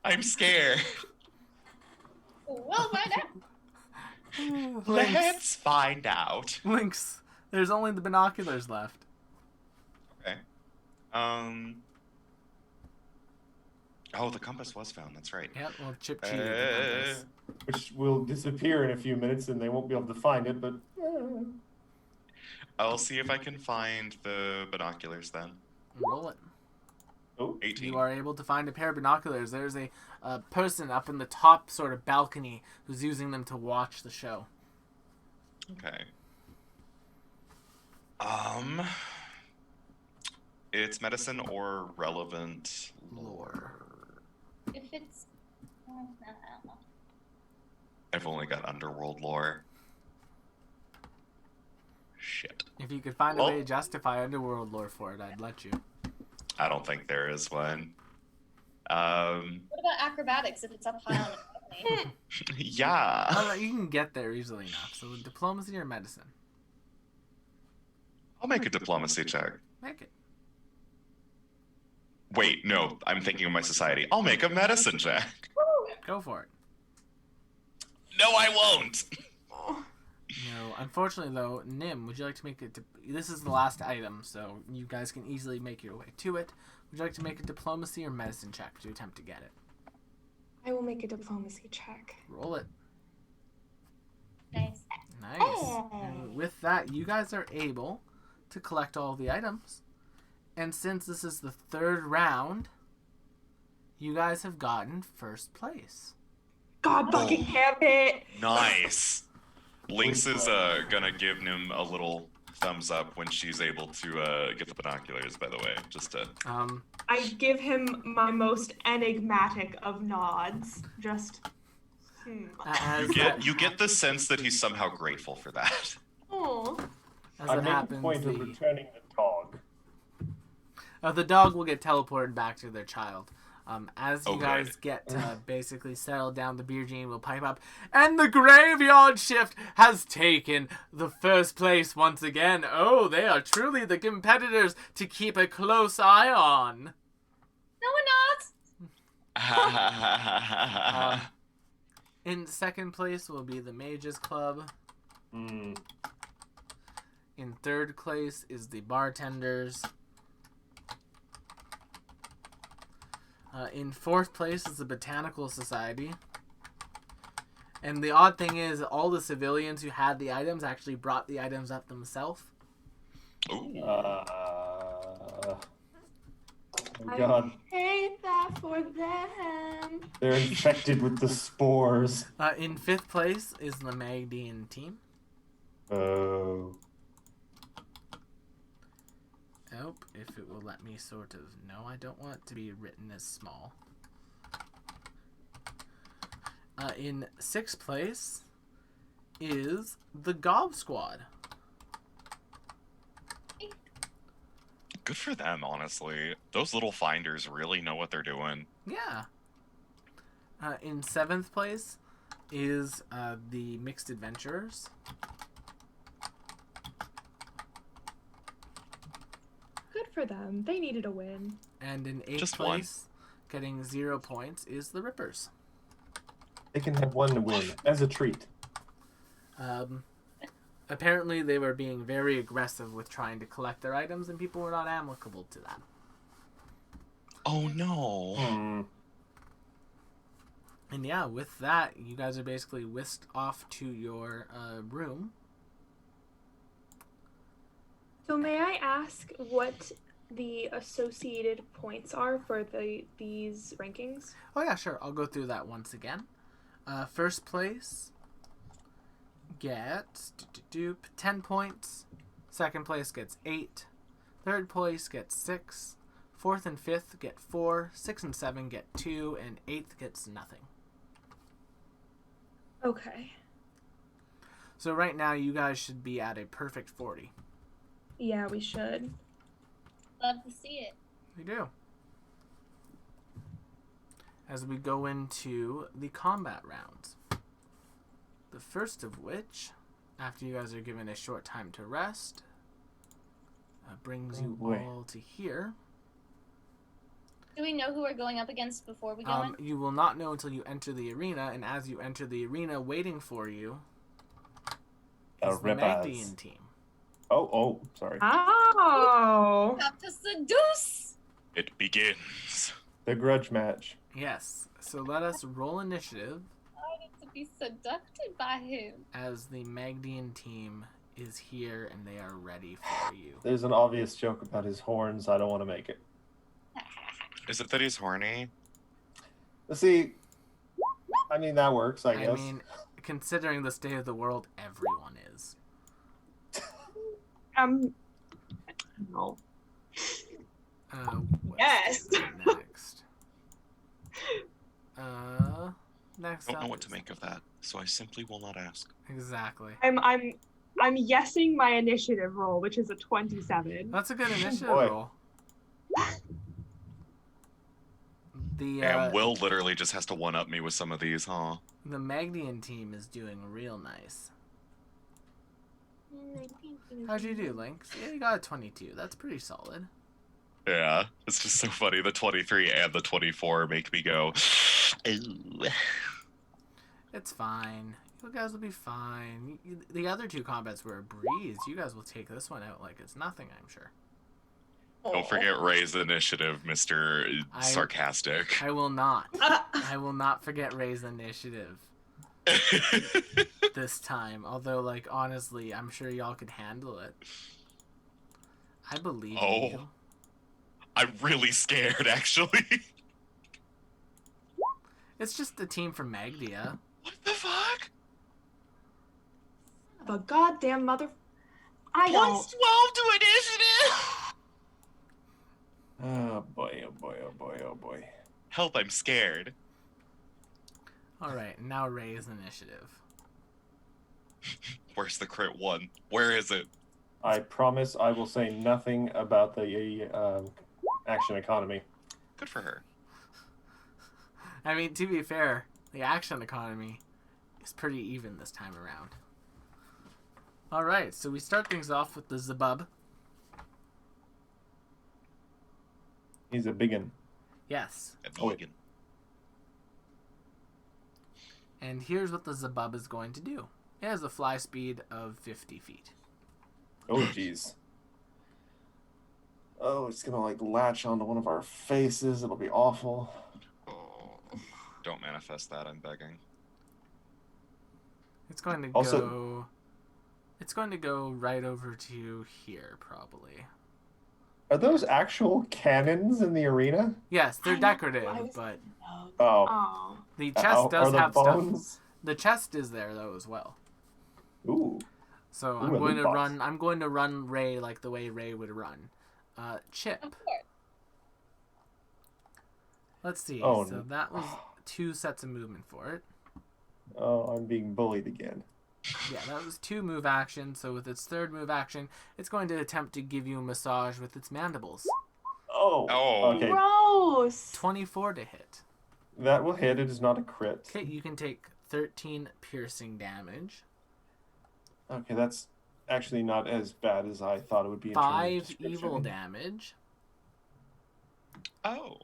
I'm scared. We'll find out. Lynx. Let's find out. Lynx. There's only the binoculars left. Okay. Oh, the compass was found. That's right. Yep, well, Chip cheated with the compass. Which will disappear in a few minutes and they won't be able to find it, but... I'll see if I can find the binoculars then. Roll it. Oh, 18. You are able to find a pair of binoculars. There's a person up in the top sort of balcony who's using them to watch the show. Okay. It's medicine or relevant lore. If it's, I don't know. I've only got underworld lore. Shit. If you could find a Well- way to justify underworld lore for it, I'd let you. I don't think there is one. What about acrobatics if it's up high on the balcony? Yeah. You can get there easily enough. So diplomacy or medicine? I'll make a diplomacy check. Make it. Wait, no, I'm thinking of my society. I'll make a medicine check. Go for it. No, I won't. No, unfortunately though, Nim, would you like to make it? This is the last item, so you guys can easily make your way to it. Would you like to make a diplomacy or medicine check to attempt to get it? I will make a diplomacy check. Roll it. Nice. Nice. Oh. And with that, you guys are able to collect all the items. And since this is the third round, you guys have gotten first place. God fucking damn it! Nice. Lynx is gonna give Nim a little thumbs up when she's able to get the binoculars, by the way. Just to I give him my most enigmatic of nods. Just. As you get the sense that he's somehow grateful for that. Oh. as I it make a happens, point of returning the dog. the dog will get teleported back to their child. As you Oh, guys good. get basically settled down, the beer genie will pipe up, and the graveyard shift has taken the first place once again. Oh, they are truly the competitors to keep a close eye on. No, we're not. In second place will be the Mages Club. Mm. In third place is the Bartenders. In fourth place is the Botanical Society. And the odd thing is, all the civilians who had the items actually brought the items up themselves. Ooh. Oh my God, I hate that for them. they're infected with the spores. In fifth place is the Magdian team. Oh. Nope, if it will let me sort of... No, I don't want it to be written as small. In sixth place is the Gob Squad. Good for them, honestly. Those little finders really know what they're doing. Yeah. In seventh place is the Mixed Adventurers. Good for them. They needed a win. And in eighth Just one. place, getting 0 points, is the Rippers. They can have one to win as a treat. Apparently, they were being very aggressive with trying to collect their items, and people were not amicable to that. Oh no. Hmm. And yeah, with that, you guys are basically whisked off to your room. So may I ask what the associated points are for these rankings? Oh yeah, sure. I'll go through that once again. First place gets 10 points. Second place gets 8. Third place gets 6. Fourth and fifth get 4. 6 and 7 get 2, and 8th gets nothing. Okay. So right now, you guys should be at a perfect 40. Yeah, we should. Love to see it. We do. As we go into the combat rounds. The first of which, after you guys are given a short time to rest, brings you boy. all to here. Do we know who we're going up against before we go in? You will not know until you enter the arena, and as you enter the arena, waiting for you is the Rippers. Magdian team. Oh, sorry. Oh. Have to seduce. It begins. The grudge match. Yes, so let us roll initiative I need to be seducted by him. as the Magdian team is here and they are ready for you. There's an obvious joke about his horns. I don't want to make it. Is it that he's horny? See, I mean, that works, I guess. I mean, considering the state of the world, everyone is. No. What's Yes. next? Next Don't up know what to is- make of that, so I simply will not ask. Exactly. I'm yesing my initiative roll, which is a 27. That's a good initiative boy. roll. The And Will literally just has to one-up me with some of these, huh? the Magnian team is doing real nice. How'd you do, Lynx? Yeah, you got a 22. That's pretty solid. Yeah, it's just so funny. The 23 and the 24 make me go, ooh. It's fine. You guys will be fine. The other two combats were a breeze. You guys will take this one out like it's nothing, I'm sure. Don't forget Ray's initiative, Mr. Sarcastic. I will not. I will not forget Ray's initiative this time. Although, like, honestly, I'm sure y'all could handle it. I believe in you. I'm really scared, actually. It's just a team from Magdia. What the fuck? The goddamn mother. I don't. Plus 12 to initiative! Oh boy, oh boy, oh boy, oh boy. Help, I'm scared. Alright, now Ray's initiative. Where's the crit one? Where is it? I promise I will say nothing about the action economy. Good for her. I mean, to be fair, the action economy is pretty even this time around. Alright, so we start things off with the Zabub. He's a biggin. Yes. And Oh, Megan. And here's what the Zabub is going to do. It has a fly speed of 50 feet. Oh jeez. Oh, it's gonna like latch onto one of our faces. It'll be awful. Oh, don't manifest that, I'm begging. It's going to Also- go... It's going to go right over to here, probably. Are those actual cannons in the arena? Yes, they're I know, decorative, I was- but Oh. Oh. the chest does are the have stuff. bones? The chest is there, though, as well. Ooh. So Ooh, I'm a going loot to box. run. I'm going to run Ray like the way Ray would run. Chip. Of course. Let's see. Oh, So no. that was 2 sets of movement for it. Oh, I'm being bullied again. Yeah, that was 2 move actions. So with its 3rd move action, it's going to attempt to give you a massage with its mandibles. Oh. Oh. Okay. Gross. 24 to hit. That will hit. It is not a crit. Okay, you can take 13 piercing damage. Okay, that's actually not as bad as I thought it would be. In terms of 5 evil description. damage. Oh.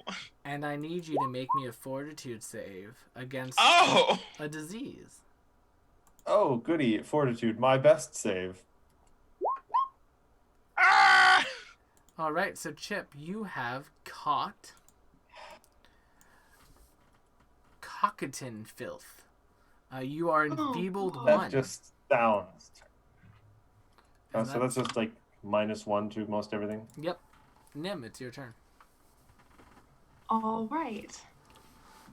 And I need you to make me a fortitude save against Oh! a disease. Oh, goody. Fortitude. My best save. Ah! Alright, so Chip, you have caught Cockatoo filth. You are enfeebled God. That 1. just sounds. And So that's just like -1 to most everything. Yep. Nim, it's your turn. All right.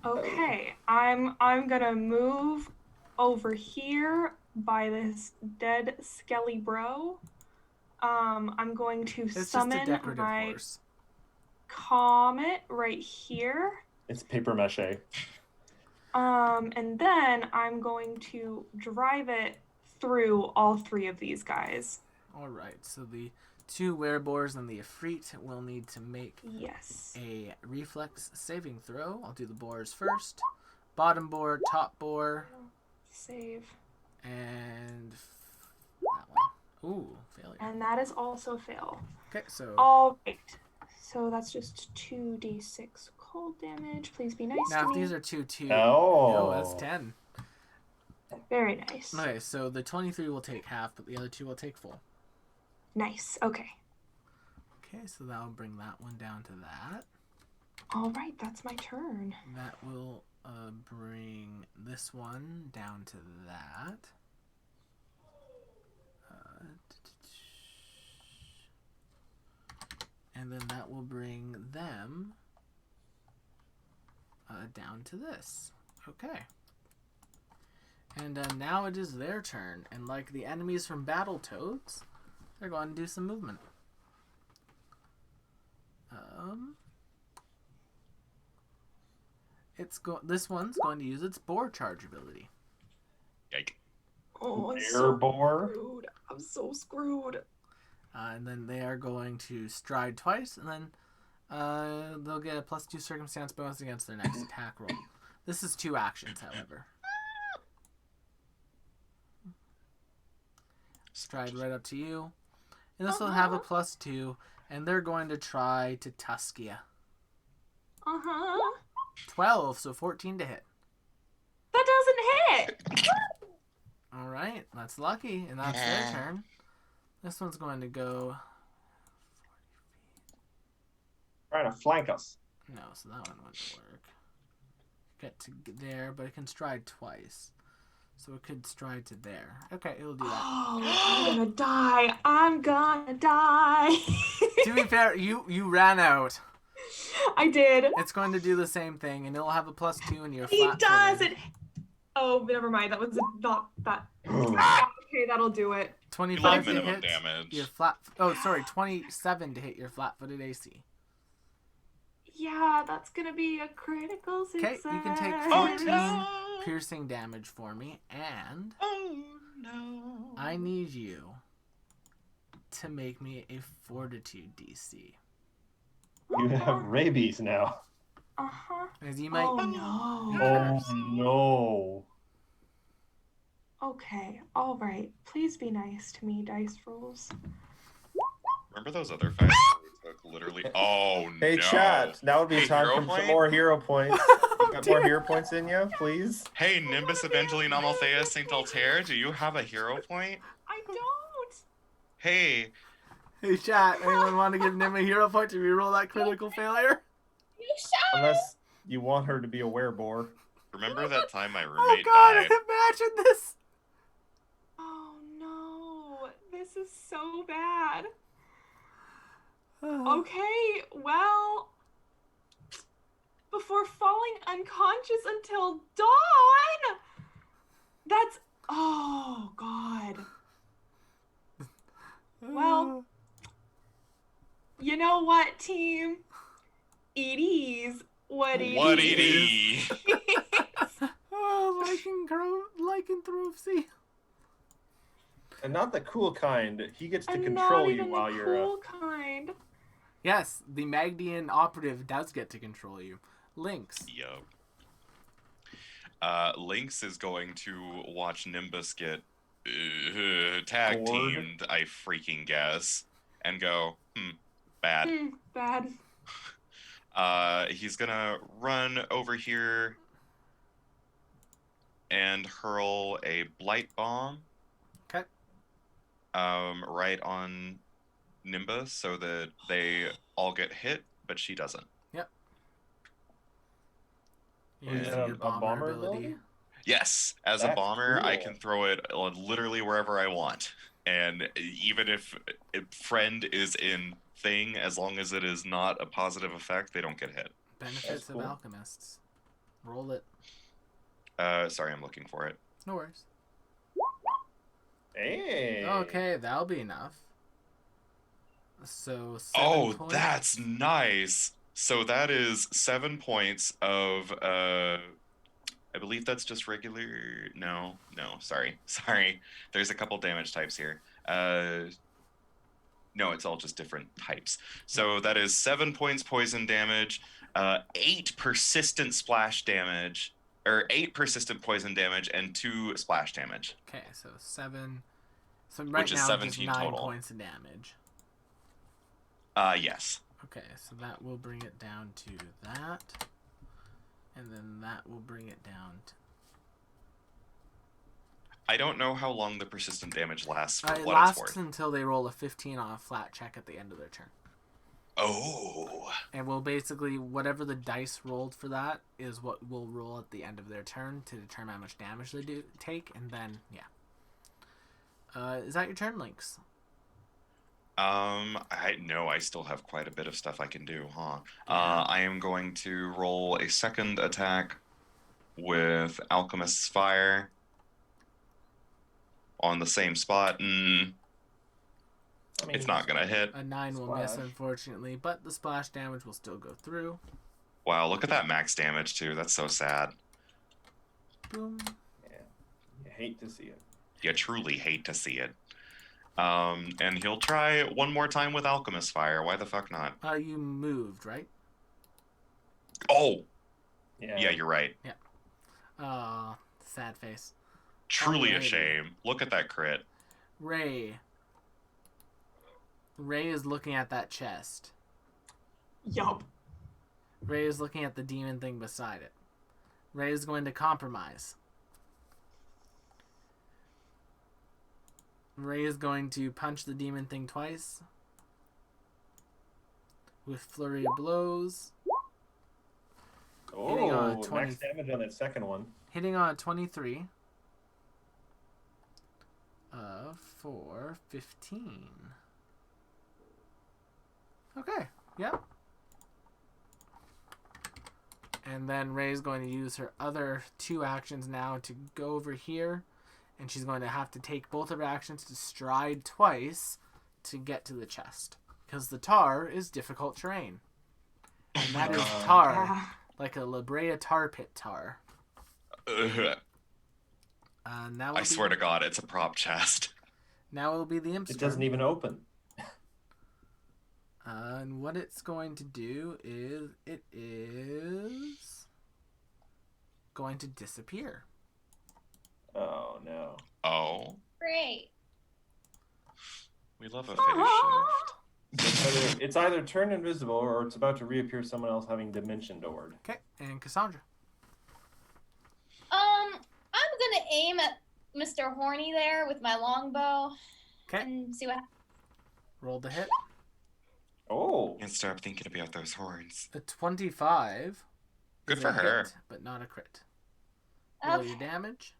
Okay, I'm gonna move over here by this dead skelly bro. I'm going to It's just summon a decorative my horse. comet right here. It's paper mache. And then I'm going to drive it through all 3 of these guys. Alright, so the 2 werebores and the Ifrit will need to make Yes. a reflex saving throw. I'll do the boars first. Bottom boar, top boar, Save. and that one. Ooh, failure. And that is also fail. Okay, so All right. So that's just 2d6 cold damage. Please be nice now to if me. these are 2-2, Oh. that's 10. Very nice. Okay, so the 23 will take half, but the other 2 will take full. Nice. Okay. Okay, so that will bring that one down to that. All right. That's my turn. That will bring this one down to that. And then that will bring them down to this. Okay. And now it is their turn. And like the enemies from Battletoads, They're going to do some movement. This one's going to use its boar charge ability. Yike. Oh, I'm Bear so boar. screwed. I'm so screwed. And then they are going to stride twice, and then they'll get a +2 circumstance bonus against their next attack roll. This is 2 actions, however. Stride right up to you. And this will have a +2, and they're going to try to tusk you. 12, so 14 to hit. That doesn't hit. Alright, that's lucky, and that's their turn. This one's going to go... Trying to flank us. No, so that one wouldn't work. Get to there, but it can stride twice. So it could stride to there. Okay, it'll do that. Oh, I'm gonna die. I'm gonna die. To be fair, you ran out. I did. It's going to do the same thing, and it'll have a +2 in your He flat does footed. it. Oh, never mind. That was not that. Oh. Okay, that'll do it. You 25 like to minimum hit damage. your flat... Oh, sorry, 27 to hit your flat-footed AC. Yeah, that's gonna be a critical Okay, success. you can take Oh 14 no! piercing damage for me, and Oh no! I need you to make me a Fortitude DC. You have rabies now. Uh-huh. As you might... Oh no. Oh no. Okay, all right. Please be nice to me, dice rolls. Remember those other fights where we took literally? Oh Hey, no! chat. Now would be Hey, time hero for some point? more hero points. Got more hero points in you, please? Hey, Nimbus Evangeline Amalthea Saint Altair, do you have a hero point? I don't. Hey, Hey chat, anyone want to give Nim a hero point to reroll that critical failure? You shall. Unless you want her to be a werebore. remember that time my Oh roommate god, died? imagine this! Oh no. This is so bad. Oh. Okay, well, before falling unconscious until dawn. That's oh god. Well, you know what, team? It is what it What is. it is? Oh, lycanthropy. And not the cool kind. He gets to I'm control not you even while the you're. cool kind. Yes, the Magdian operative does get to control you. Lynx. Yup. Lynx is going to watch Nimbus get tag Bored. teamed, I freaking guess, and go, bad. Bad. He's gonna run over here and hurl a blight bomb. Okay. Right on Nimbus so that they all get hit, but she doesn't. You Is use that your a bomber ability? Yes, as a That's bomber, I cool. can throw it literally wherever I want, and even if friend is in thing, as long as it is not a positive effect, they don't get hit. Benefits That's of cool. alchemists. Roll it. Sorry, I'm looking for it. No worries. Hey. Okay, that'll be enough. So 7 Oh, points. that's nice. So that is 7 points of I believe that's just regular. No, sorry. There's a couple damage types here. No, it's all just different types. So that is 7 points poison damage, 8 persistent splash damage, or 8 persistent poison damage, and 2 splash damage. Okay, so 7. So right Which is now, 17 just 9 total. points of damage. Yes. Okay, so that will bring it down to that. And then that will bring it down to... I don't know how long the persistent damage lasts for it what lasts it's worth. until they roll a 15 on a flat check at the end of their turn. Oh. And will basically, whatever the dice rolled for that is what will roll at the end of their turn to determine how much damage they do take, and then, yeah. Is that your turn, Lynx? I still have quite a bit of stuff I can do, huh? I am going to roll a second attack with Alchemist's Fire on the same spot. I mean, It's not gonna hit. A 9 will miss, Splash. unfortunately, but the splash damage will still go through. Wow, look at that max damage too. That's so sad. Boom. You hate to see it. You truly hate to see it. And he'll try one more time with Alchemist Fire. Why the fuck not? You moved, right? Oh, Yeah. yeah, you're right. Sad face. Truly a Alrighty. shame. Look at that crit. Ray. Ray is looking at that chest. Yup. Ray is looking at the demon thing beside it. Ray is going to compromise. Ray is going to punch the demon thing twice. With flurry of blows. Hitting on a Oh, 20. max damage on that second one. Hitting on a 23. For 15. Okay, yep. And then Ray's going to use her other 2 actions now to go over here. And she's going to have to take both of her actions to stride twice to get to the chest. Because the tar is difficult terrain. And that is tar. Yeah. Like a La Brea tar pit tar. Ugh. Now I swear to God, it's a prop chest. Now it'll be the imp's It doesn't turn. even open. And what it's going to do is it is going to disappear. Oh no. Oh, Great. we love a phase shift. It's either turned invisible or it's about to reappear someone else having dimension doored. Okay, and Cassandra. I'm gonna aim at Mr. Horny there with my longbow Okay, and see what happens. roll the hit. Oh. Can't stop thinking about those horns. A 25. Good is for a her. hit, but not a crit. Roll your Okay. damage.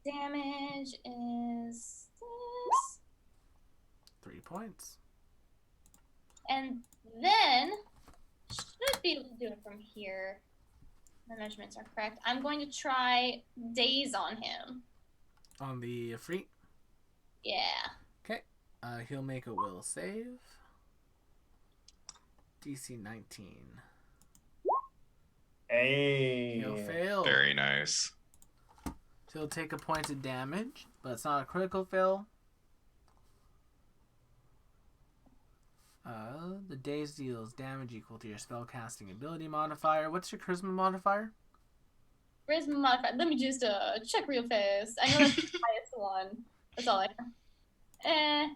Damage is this. 3 points. And then should be able to do it from here. The measurements are correct. I'm going to try daze on him. On the Efreet. Yeah. Okay, he'll make a will save. DC 19. Hey. He'll fail. Very nice. So he'll take a point of damage, but it's not a critical fail. The daze deals damage equal to your spellcasting ability modifier. What's your charisma modifier? Charisma modifier. Let me just check real fast. I know that's the highest one. That's all I know.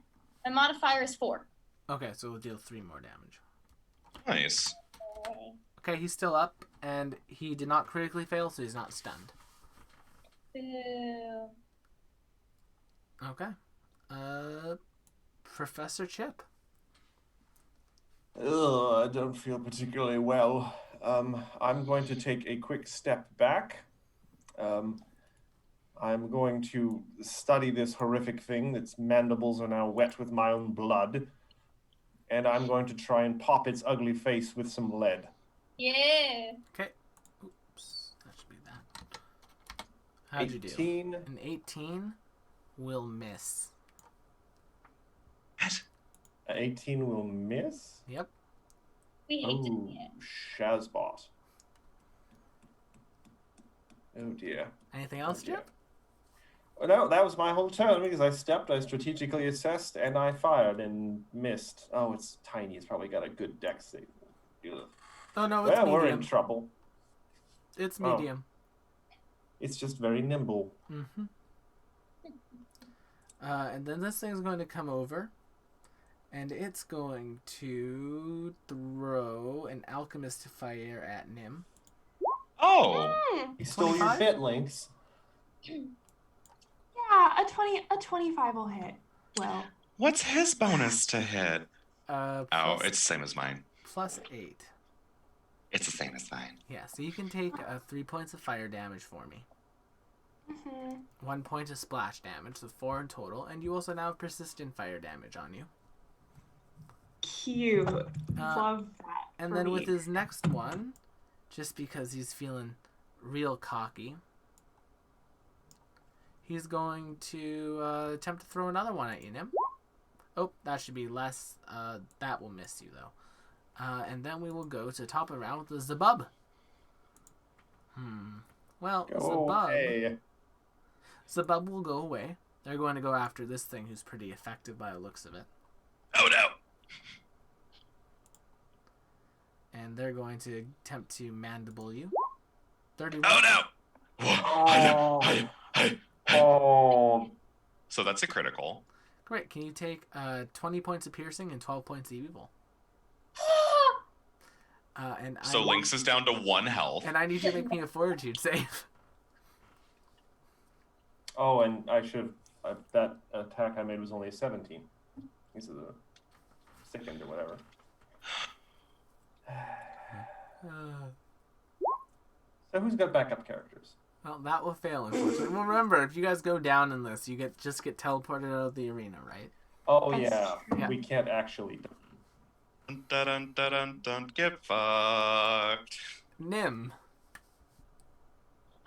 My modifier is 4. Okay, so we'll deal 3 more damage. Nice. Okay, he's still up, and he did not critically fail, so he's not stunned. Boo. Okay. Professor Chip. Ugh, I don't feel particularly well. I'm going to take a quick step back. I'm going to study this horrific thing. Its mandibles are now wet with my own blood. And I'm going to try and pop its ugly face with some lead. Yeah. Okay. Oops, that should be that. How'd you do? 18. An 18 will miss. What? 18 will miss. Yep. We hate to Oh, see it. Shazbot. Oh dear. Anything else, Oh, dear. Chip? Well, no, that was my whole turn because I stepped, I strategically assessed, and I fired and missed. Oh, it's tiny. It's probably got a good dex save. Ugh. Oh, no, it's Well, we're in medium. trouble. It's Oh. medium. It's just very nimble. Mm-hmm. And then this thing's going to come over, and it's going to throw an alchemist fire at Nim. Oh, He stole your 25? bit, Lynx. Yeah, a 25 will hit. Well, what's his bonus to hit? Uh, Oh, plus, it's the same as mine. plus 8. It's the same as mine. Yeah, so you can take 3 points of fire damage for me. mhm. 1 point of splash damage, so 4 in total, and you also now have persistent fire damage on you. Cute. Love that. And for then me. with his next one, just because he's feeling real cocky, he's going to attempt to throw another one at you, Nim. Oh, that should be less. That will miss you, though. And then we will go to top of the round with the Zabub. Well, Hey. Zabub will go away. They're going to go after this thing who's pretty effective by the looks of it. Oh no! And they're going to attempt to mandible you. 31. Oh no! Oh. Oh. So that's a critical. Great. Can you take 20 points of piercing and 12 points of evil? So Lynx is down to 1 health. And I need you to make me a fortitude save. Oh, and I should. That attack I made was only a 17. This is a second or whatever. So who's got backup characters? Well, that will fail, unfortunately. Well, remember, if you guys go down in this, you just get teleported out of the arena, right? Oh That's yeah, we can't actually. Dun, dun, dun, dun, dun, get fucked. Nim,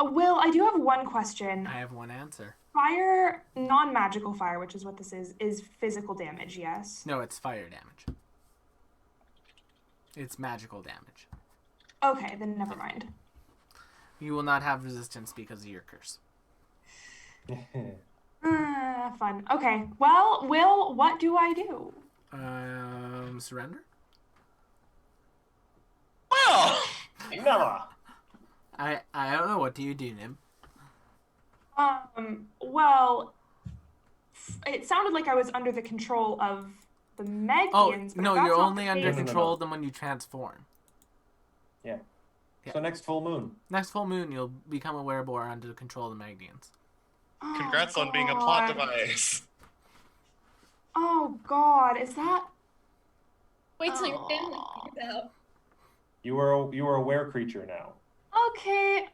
Will, I do have one question. I have one answer. Fire, non-magical fire, which is what this is physical damage, yes? No, it's fire damage. It's magical damage. Okay, then never mind. You will not have resistance because of your curse. Fun. Okay, well, Will, what do I do? Surrender? Well, Never. I don't know. What do you do, Nim? Well, it sounded like I was under the control of the Magians. Oh, but no, that's you're not only the under case. No. control of them when you transform. Yeah. Yeah. So next full moon. Next full moon, you'll become a wereable under the control of the Magnians. Oh, congrats on being a plot God. device. Oh God, is that? Wait till your family figures out. You are a were creature now. Okay,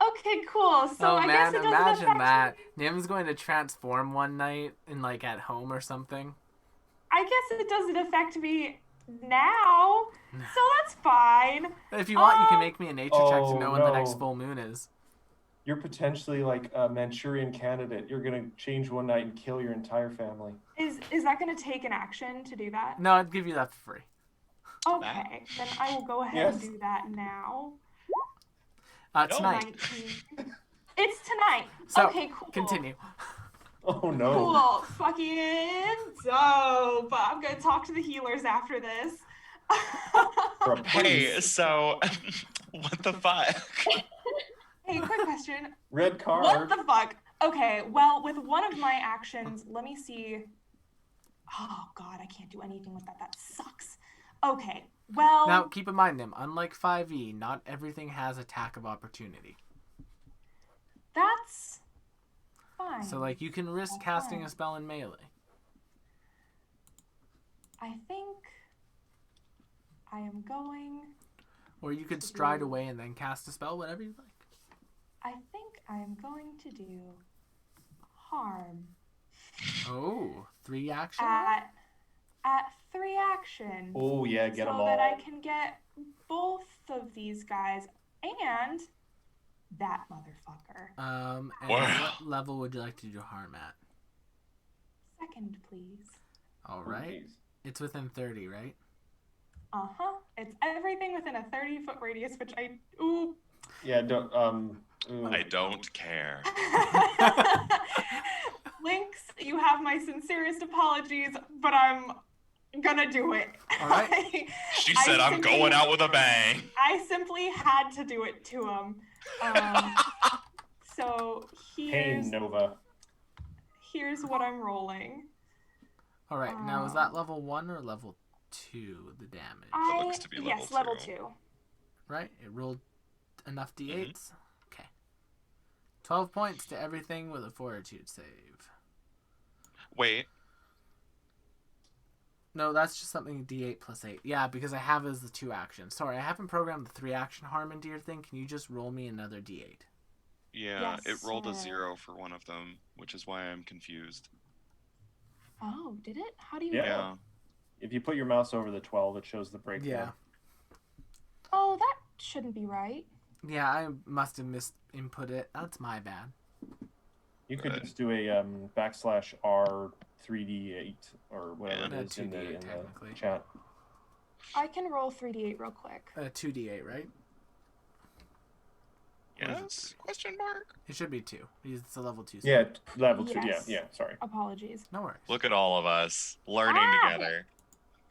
cool. So oh I man, guess it doesn't imagine affect that. me. Nim's going to transform one night and like at home or something. I guess it doesn't affect me now, so that's fine. If you want, you can make me a nature check to Oh, know when the next no. full moon is. You're potentially like a Manchurian candidate. You're gonna change one night and kill your entire family. Is that going to take an action to do that? No, I'd give you that for free. Okay, then I will go ahead Yes. and do that now. Tonight. 19. It's tonight. So, Okay, cool. continue. Oh no. Cool. Fucking dope. I'm gonna talk to the healers after this. For a Hey, priest. so what the fuck? Hey, quick question. Red card. What the fuck? Okay, well, with one of my actions, let me see. Oh God, I can't do anything with that. That sucks. Okay, well. Now, keep in mind, Nim, unlike 5e, not everything has attack of opportunity. That's fine. So, like, you can risk That's casting fine. a spell in melee. I think I am going. Or you could stride away and then cast a spell, whatever you like. I think I am going to do harm Oh, 3 action? at 3 action. Oh yeah, get them so all. that I can get both of these guys and that motherfucker. And Wow. what level would you like to do harm at? Second, please. Alright. It's within 30, right? Uh-huh. It's everything within a 30-foot radius, which ooh. Yeah, don't ooh. I don't care. Lynx, you have my sincerest apologies, but I'm gonna do it. All right. She I said, I'm simply- going out with a bang. I simply had to do it to him. So Hey Nova. here's what I'm rolling. Alright, now is that level 1 or level 2, the damage? looks to be level yes, level 2. 2. Right? It rolled enough d8s? Okay. 12 points to everything with a fortitude save. Wait, No, that's just something d8 plus 8. Yeah, because I have it as the 2 actions. Sorry, I haven't programmed the 3 action harm into your thing. Can you just roll me another d8? yeah, Yes, it rolled a sir. 0 for one of them, which is why I'm confused. Oh, did it? How do you? Yeah. Yeah. If you put your mouse over the 12, it shows the breakdown. Yeah. Oh, that shouldn't be right. Yeah, I must have misinput it. That's my bad. You could Good. just do a /R 3d8 or whatever Yeah. it is in 2d8 the technically. chat. I can roll 3d8 real quick. 2d8, right? Yes? Question mark? It should be 2. It's a level 2 Yeah, spell. level 2. Yes. Yeah, sorry. Apologies. No worries. Look at all of us learning Ah! together.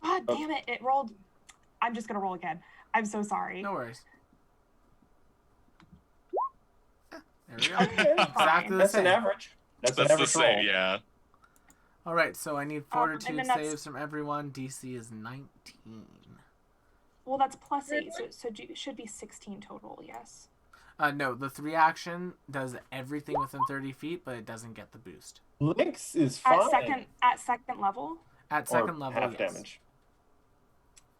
God Oh. damn it! It rolled. I'm just gonna roll again. I'm so sorry. No worries. There we go. Okay. Exactly the That's same. an average. That's an That's the average same, roll. yeah. All right, so I need and fortitude then that's- saves from everyone. DC is 19. Well, that's plus 8, so it should be 16 total. Yes. No, the 3 action does everything within 30 feet, but it doesn't get the boost. Lynx is fine. At second level. At Or second level, half yes. damage.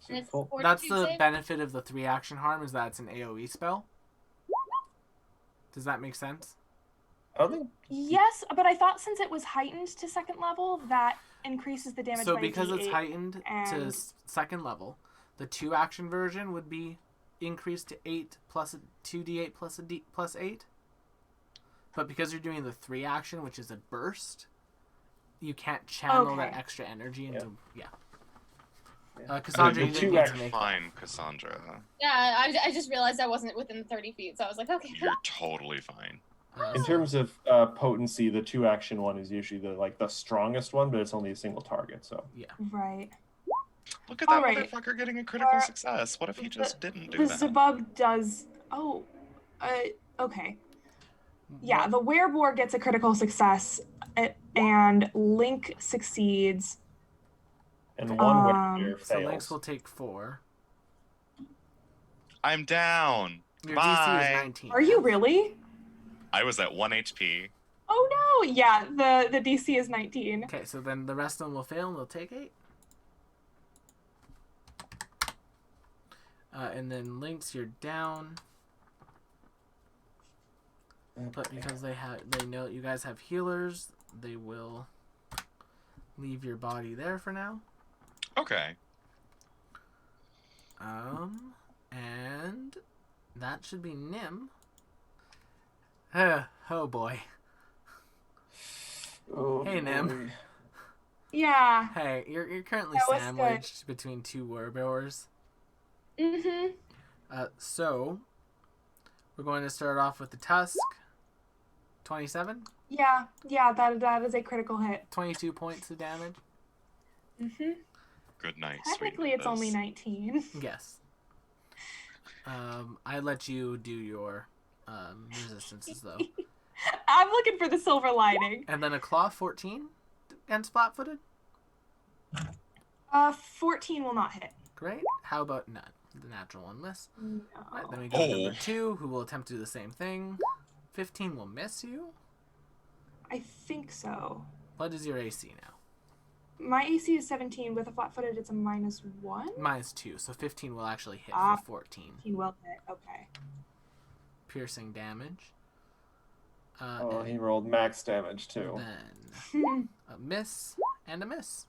And it's Full- That's fortitude the save? benefit of the 3 action harm, is that it's an AoE spell. Does that make sense? I don't think Yes, but I thought since it was heightened to second level, that increases the damage So by because it's D8. heightened to and- second level, the 2 action version would be increased to 8 plus 2d8 plus a d plus 8. But because you're doing the 3 action, which is a burst, you can't channel that Okay. extra energy into Yeah. Cassandra, The you two didn't get to action- make Fine, Cassandra. Yeah, I just realized I wasn't within 30 feet, so I was like, okay. You're totally fine. in terms of potency, the 2 action one is usually the strongest one, but it's only a single target. So Right. Look at that Alright. motherfucker getting a critical Uh, success. What if he just didn't The do that? Zabub does. Oh. Okay. Yeah, the Werebore gets a critical success, and Link succeeds. and one warrior So fails. Lynx will take 4. I'm down. Your Bye. DC is 19. Are you really? I was at 1 HP. Oh no! Yeah, the DC is 19. Okay, so then the rest of them will fail and they'll take 8. And then Lynx, you're down. But because they know you guys have healers, they will leave your body there for now. Okay. And that should be Nim. Oh boy. Oh, Hey, Nim. boy. Yeah. Hey, you're currently That was good. sandwiched between 2 Werebores. Mhm. So we're going to start off with the Tusk. 27, Yeah. That is a critical hit. 22 points of damage. Mhm. Good night, Technically, it's only 19. Yes. I let you do your resistances though. I'm looking for the silver lining. And then a claw 14 against flat-footed. 14 will not hit. Great. How about none? The natural one miss. No. Right, then we go to Oh. number 2, who will attempt to do the same thing. 15 will miss you. I think so. What is your AC now? My AC is 17. With a flat-footed, it's a -1. -2, so 15 will actually hit Ah. for 14. 15 will hit. Okay. Piercing damage. Oh, And he rolled max damage too. then a miss and a miss.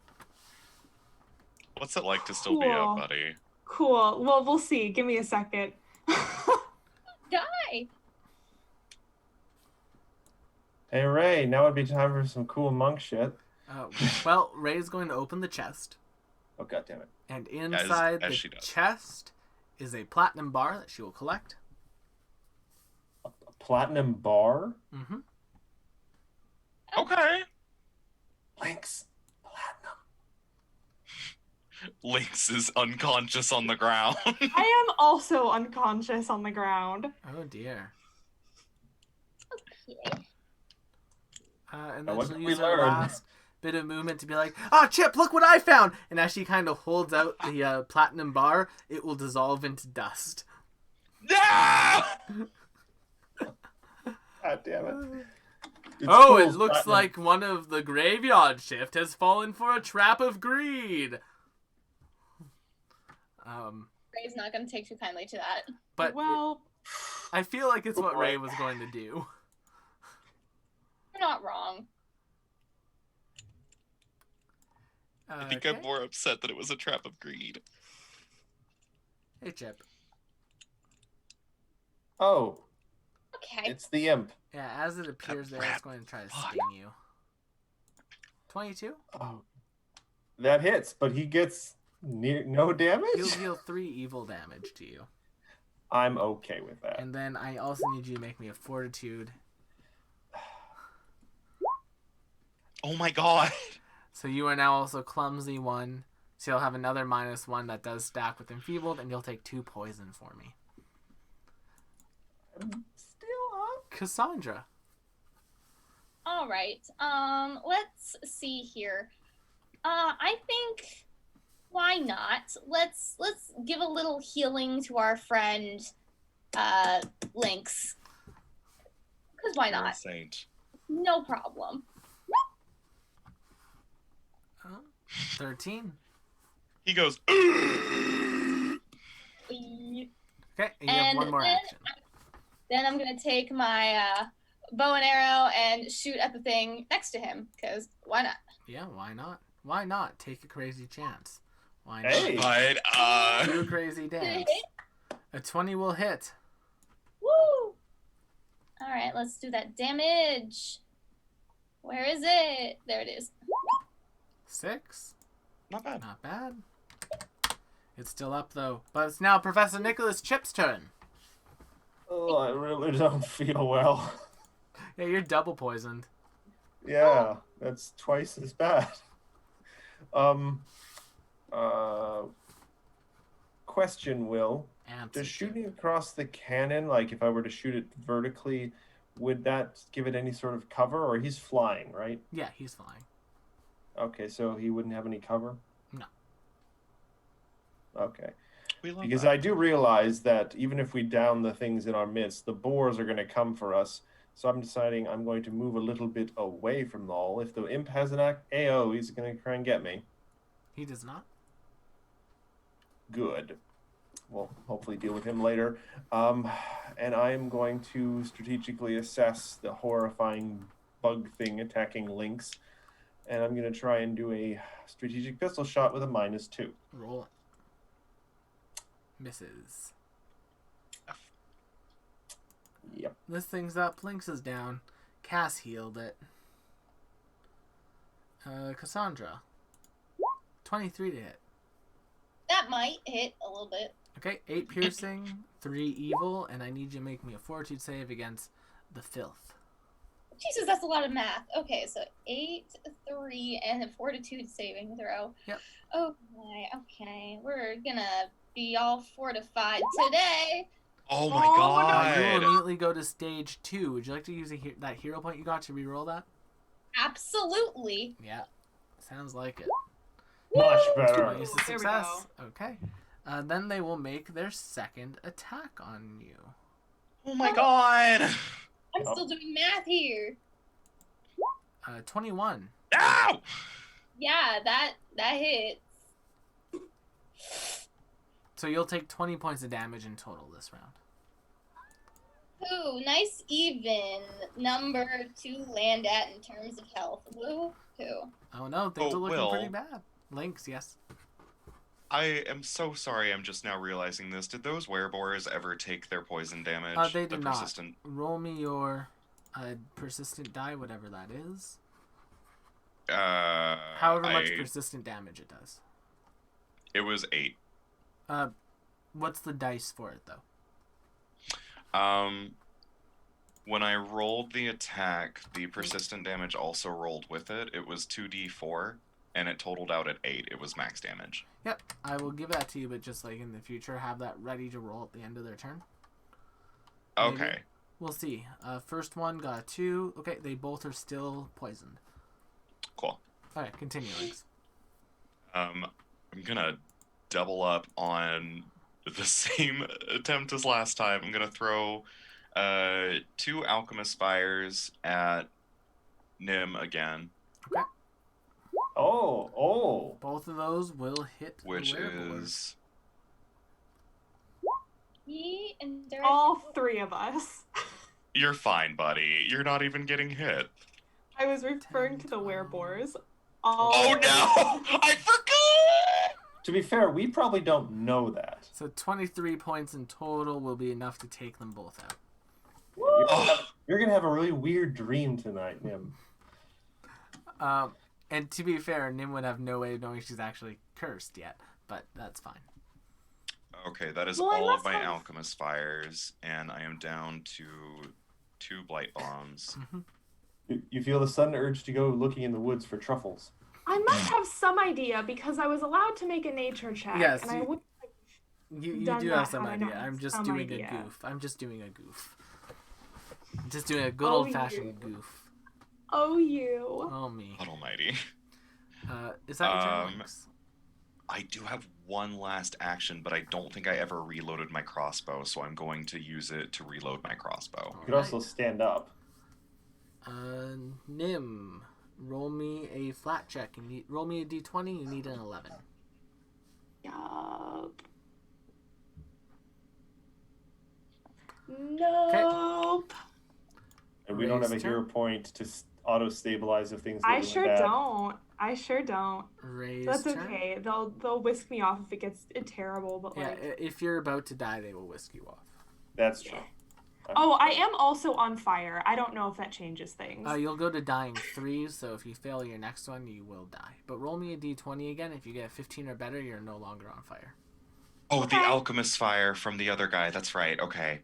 What's it like to still be out, Cool. buddy? Cool. Well, we'll see. Give me a second. Die! Hey Ray, now would be time for some cool monk shit. Well, Ray's going to open the chest, Oh god damn it! and inside as she the does. chest is a platinum bar that she will collect. A platinum bar. Mm-hmm. Okay. Lynx. Platinum. Lynx is unconscious on the ground. I am also unconscious on the ground. Oh dear. Okay. And Now then what she'll did we use her learn? last bit of movement to be like, "Ah, Chip, look what I found!" And as she kind of holds out the platinum bar, it will dissolve into dust. No! God damn it! It's Oh, cool, it looks platinum. like one of the graveyard shift has fallen for a trap of greed. Ray's not gonna take too kindly to that. But well, I feel like it's what Boy. Ray was going to do. You're not wrong. I think Okay. I'm more upset that it was a trap of greed. Hey, Chip. Oh, Okay. it's the imp. Yeah, as it appears there, it's rat going to try to fuck. sting you. 22. Oh, that hits, but he gets no He'll damage. deal 3 evil damage to you. I'm okay with that. And then I also need you to make me a fortitude. Oh my god. So you are now also clumsy 1. So you'll have another -1 that does stack with enfeebled, and you'll take 2 poison for me. I'm still up. Cassandra. All right. Let's see here. I think why not? Let's give a little healing to our friend Lynx. Cuz why You're a not? saint. No problem. 13. He goes. Okay, and you have 1 more action. Then I'm going to take my bow and arrow and shoot at the thing next to him cuz why not? Yeah, why not? Why not? Take a crazy chance. Why not? Hey. But Do a crazy dance. A 20 will hit. Woo! All right, let's do that damage. Where is it? There it is. 6. not bad. Not bad. It's still up though. But it's now Professor Nicholas Chip's turn. Oh, I really don't feel well. Yeah, you're double poisoned. Yeah, that's twice as bad. Question, Will. Answer. Does shooting across the cannon, like if I were to shoot it vertically, would that give it any sort of cover? Or he's flying, right? Yeah, he's flying. Okay, so he wouldn't have any cover? No. Okay. We love Because that. I do realize that even if we down the things in our midst, the boars are going to come for us. So I'm deciding I'm going to move a little bit away from the all. If the imp has an AO, he's going to try and get me. He does not. Good. We'll hopefully deal with him later. And I'm going to strategically assess the horrifying bug thing attacking Lynx. And I'm going to try and do a strategic pistol shot with a -2. Roll it. Misses. Yep. This thing's up. Lynx is down. Cass healed it. Cassandra. 23 to hit. That might hit a little bit. Okay, 8 piercing, 3 evil, and I need you to make me a fortitude save against the filth. Jesus, that's a lot of math. Okay, so 8, 3, and a fortitude saving throw. Yep. Oh my, okay. We're gonna be all fortified today. Oh my Oh, god. You will immediately go to stage 2. Would you like to use that hero point you got to reroll that? Absolutely. Yeah, sounds like it. Much better. Well, use the There we success. Okay. Then they will make their second attack on you. Oh my god. I'm still doing math here. 21. Ow! Yeah, that hits. So you'll take 20 points of damage in total this round. Ooh, nice even number to land at in terms of health. Woo-hoo. Oh no, things Oh, are looking Will. pretty bad. Lynx, yes. I am so sorry. I'm just now realizing this. Did those werebores ever take their poison damage? They The did not. persistent. Roll me your persistent die, whatever that is. Uh, However much I- persistent damage it does. It was 8. What's the dice for it though? When I rolled the attack, the persistent damage also rolled with it. It was 2d4, and it totaled out at 8. It was max damage. Yep, I will give that to you, but just like in the future, have that ready to roll at the end of their turn. Maybe. Okay. We'll see. First one got a 2. Okay, they both are still poisoned. Cool. Alright, continue, Lynx. I'm gonna double up on the same attempt as last time. I'm gonna throw 2 alchemist fires at Nim again, Oh. Both of those will hit which the werebore. is He and Derek. All 3 of us. you're fine, buddy. You're not even getting hit. I was referring to the 10, werebores. Oh no! I forgot. To be fair, we probably don't know that. So 23 points in total will be enough to take them both out. Oh, You're going to have a really weird dream tonight, Nim. And to be fair, Nim would have no way of knowing she's actually cursed yet, but that's fine. Okay, that is Well, I all of must my have- alchemist fires, and I am down to 2 blight bombs. You feel the sudden urge to go looking in the woods for truffles. I must have some idea because I was allowed to make a nature check, Yes, and I you- would. You Done do that have some had I not idea. I'm had just some doing idea. a goof. I'm just doing a goof. Just doing a good Oh, old-fashioned you. goof. Oh, you. Oh, me. God almighty. Is that your turn, Um, Lynx? I do have one last action, but I don't think I ever reloaded my crossbow, so I'm going to use it to reload my crossbow. You could also stand up. Nim, roll me a flat check. Roll me a d20. You need an 11. Yup. Nope. And we don't have a Ray's hero turn. point to auto stabilize if things get I really sure bad. don't. I sure don't. Ray's That's turn. okay. They'll whisk me off if it gets terrible. But Yeah, like, if you're about to die, they will whisk you off. That's true. oh, I am also on fire. I don't know if that changes things. You'll go to dying 3, so if you fail your next one, you will die. But roll me a d20 again. If you get a 15 or better, you're no longer on fire. Oh, Okay. the alchemist fire from the other guy. That's right. Okay.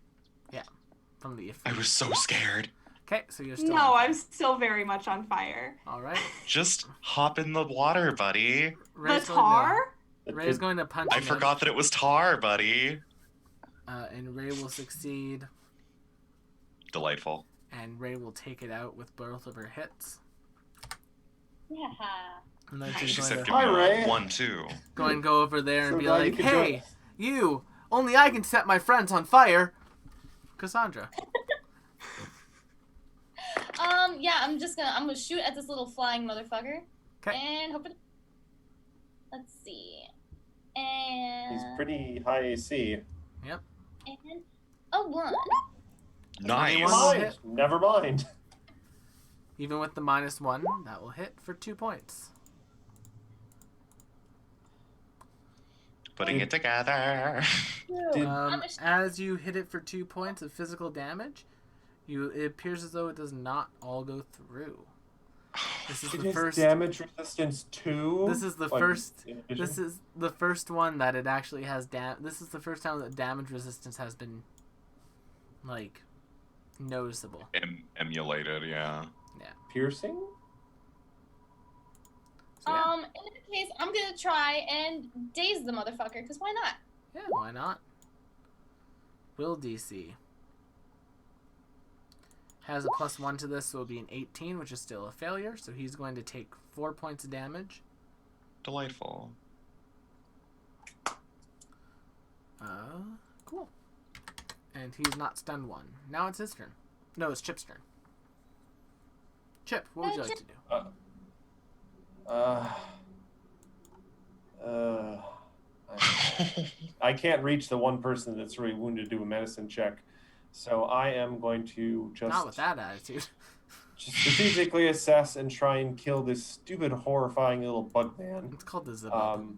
From the I was so scared. Okay, so you're still No, on I'm still very much on fire. All right. Just hop in the water, buddy. Ray's The going to- tar? Ray's going to punch I him, forgot that it was tar, buddy. and Ray will succeed, Delightful. and Ray will take it out with both of her hits. Yeah. And then She she's said, going give to Hi, me Ray. a 1, 2. go and go over there and So be glad you like, could join "Hey, us. you! Only I can set my friends on fire." Cassandra. Yeah, I'm gonna shoot at this little flying motherfucker. 'Kay. And hope it. Let's see. And. He's pretty high AC. And a 1. Nice. Anyone will Mind. hit. Never mind. Even with the -1, that will hit for 2 points. Putting it together. Did- As you hit it for 2 points of physical damage, it appears as though it does not all go through. This is It the has first. damage resistance 2. This is the Like, first. in addition? This is the first one that it actually has This is the first time that damage resistance has been, like, noticeable. Emulated, yeah. piercing. So, yeah. In that case, I'm gonna try and daze the motherfucker, because why not? Yeah, why not? Will DC has a +1 to this, so it'll be an 18, which is still a failure. So he's going to take 4 points of damage. Delightful. Cool. And he's not stunned 1. Now it's his turn. No, it's Chip's turn. Chip, what would you like to do? I can't reach the one person that's really wounded to do a medicine check, so I am going to Not with that attitude. just strategically assess and try and kill this stupid, horrifying little bug man. It's called the Zabub.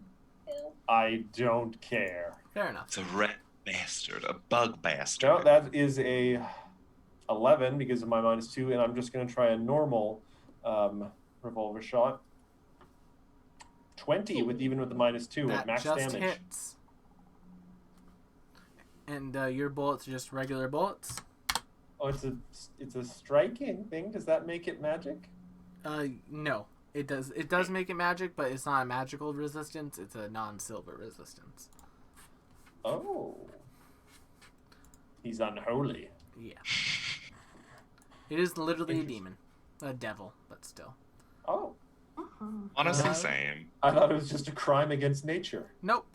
I don't care. Fair enough. It's a rat bastard, a bug bastard. No, that is a 11 because of my -2, and I'm just going to try a normal revolver shot. 20 with even with the -2 That at max just damage. hits. And your bullets are just regular bullets. Oh, it's a striking thing. Does that make it magic? No. It does make it magic, but it's not a magical resistance, it's a non-silver resistance. Oh. He's unholy. Yeah. It is literally a Interesting. demon. A devil, but still. Oh. Uh-huh. Honestly, Uh, same. I thought it was just a crime against nature. Nope.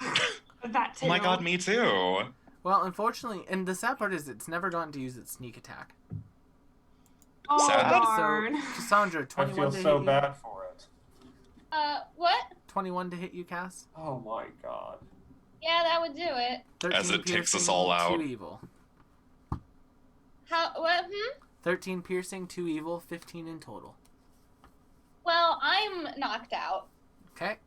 That too. Oh my god, me too. Well, unfortunately, and the sad part is it's never gotten to use its sneak attack. Oh Sad. darn. So, Cassandra, I 21 feel to so hit you. bad for it. What? 21 to hit you, Cass. Oh my god. Yeah, that would do it. 13 As it takes us piercing, all out. 2 evil. What? 13 piercing, 2 evil, 15 in total. Well, I'm knocked out. Okay.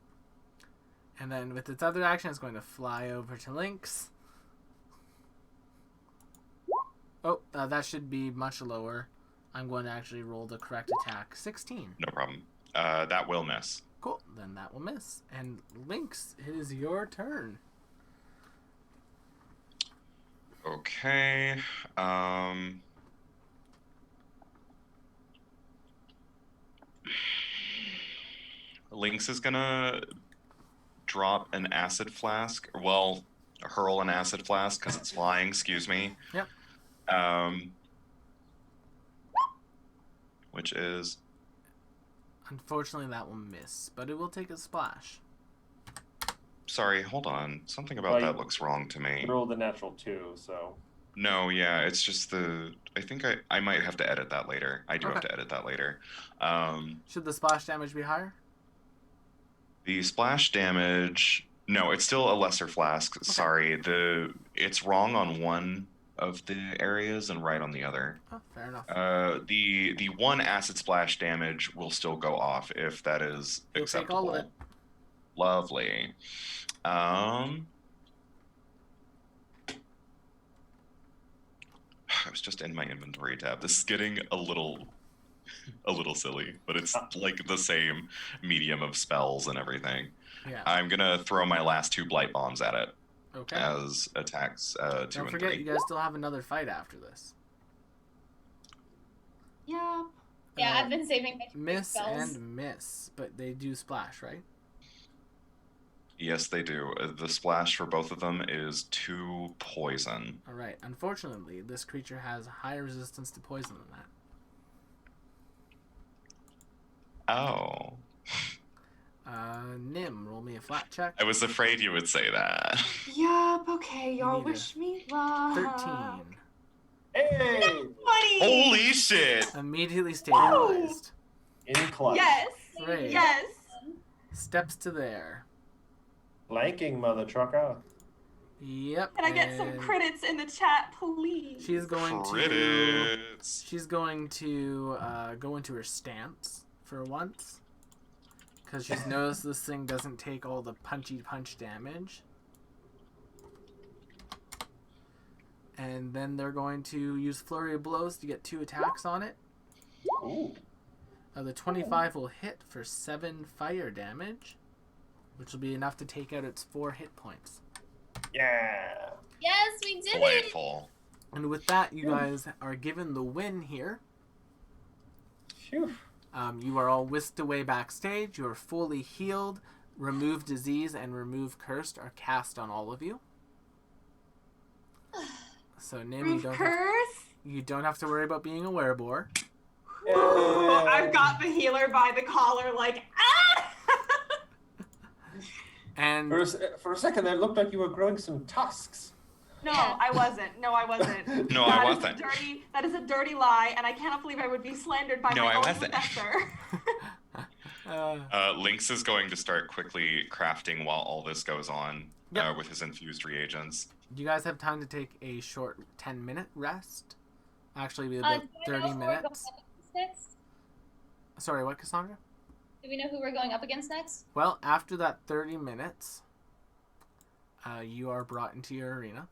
And then with its other action, it's going to fly over to Lynx. Oh, that should be much lower. I'm going to actually roll the correct attack. 16. No problem. That will miss. Cool. Then that will miss. And Lynx, it is your turn. Okay. Lynx is gonna drop an acid flask. Well, hurl an acid flask because it's flying. Excuse me. Yep. Which is Unfortunately, that will miss, but it will take a splash. sorry. Hold on. Something about Well, that you- looks wrong to me. Roll the natural 2, so. No, yeah, it's just the. I think I might have to edit that later. I do have Okay. to edit that later. Should the splash damage be higher? The splash damage. No, it's still a lesser flask. Sorry, it's wrong on one of the areas and right on the other. Oh, fair enough. The one acid splash damage will still go off if that is You'll take acceptable. all of it. Lovely. I was just in my inventory tab. This is getting a little silly, but it's like the same medium of spells and everything. Yeah. I'm gonna throw my last 2 blight bombs at it Okay. as attacks 2 Don't and forget, 3. you guys still have another fight after this. Yeah. Yeah, Uh, I've been saving my Miss spells. and miss, but they do splash, right? Yes, they do. The splash for both of them is 2 poison. All right. Unfortunately, this creature has higher resistance to poison than that. Oh. Nim, roll me a flat check. I was afraid you would say that. Yup. Okay, You y'all need a wish me luck. 13. Hey! Buddy. Holy shit! Immediately stabilized. In clutch. Yes. Great. Yes. Steps to there. Flanking, mother trucker. Yep. Can I get some and credits in the chat, please? She's going to. Credits. She's going to go into her stance for once, because she's noticed this thing doesn't take all the punchy punch damage. And then they're going to use Flurry of Blows to get 2 attacks on it. Ooh. The 25 will hit for 7 fire damage, which will be enough to take out its 4 hit points. Yeah. Yes, we did it. Delightful. And with that, you guys are given the win here. Phew. You are all whisked away backstage. You are fully healed. Remove Disease and Remove Cursed are cast on all of you. So, Nim, Roof curse. you don't have to worry about being a werebore. Ooh, I've got the healer by the collar, like ah. And For a second, there, it looked like you were growing some tusks. No, I wasn't. No, I wasn't. No, I That is wasn't. that is a dirty lie, and I cannot believe I would be slandered by No, my I own wasn't. professor. Lynx is going to start quickly crafting while all this goes on Yep. with his infused reagents. you guys have time to take a short 10-minute rest. Actually, it'll be Do about I know 30 who we're going minutes. up against next? Sorry, what, Cassandra? Do we know who we're going up against next? Well, after that 30 minutes, you are brought into your arena.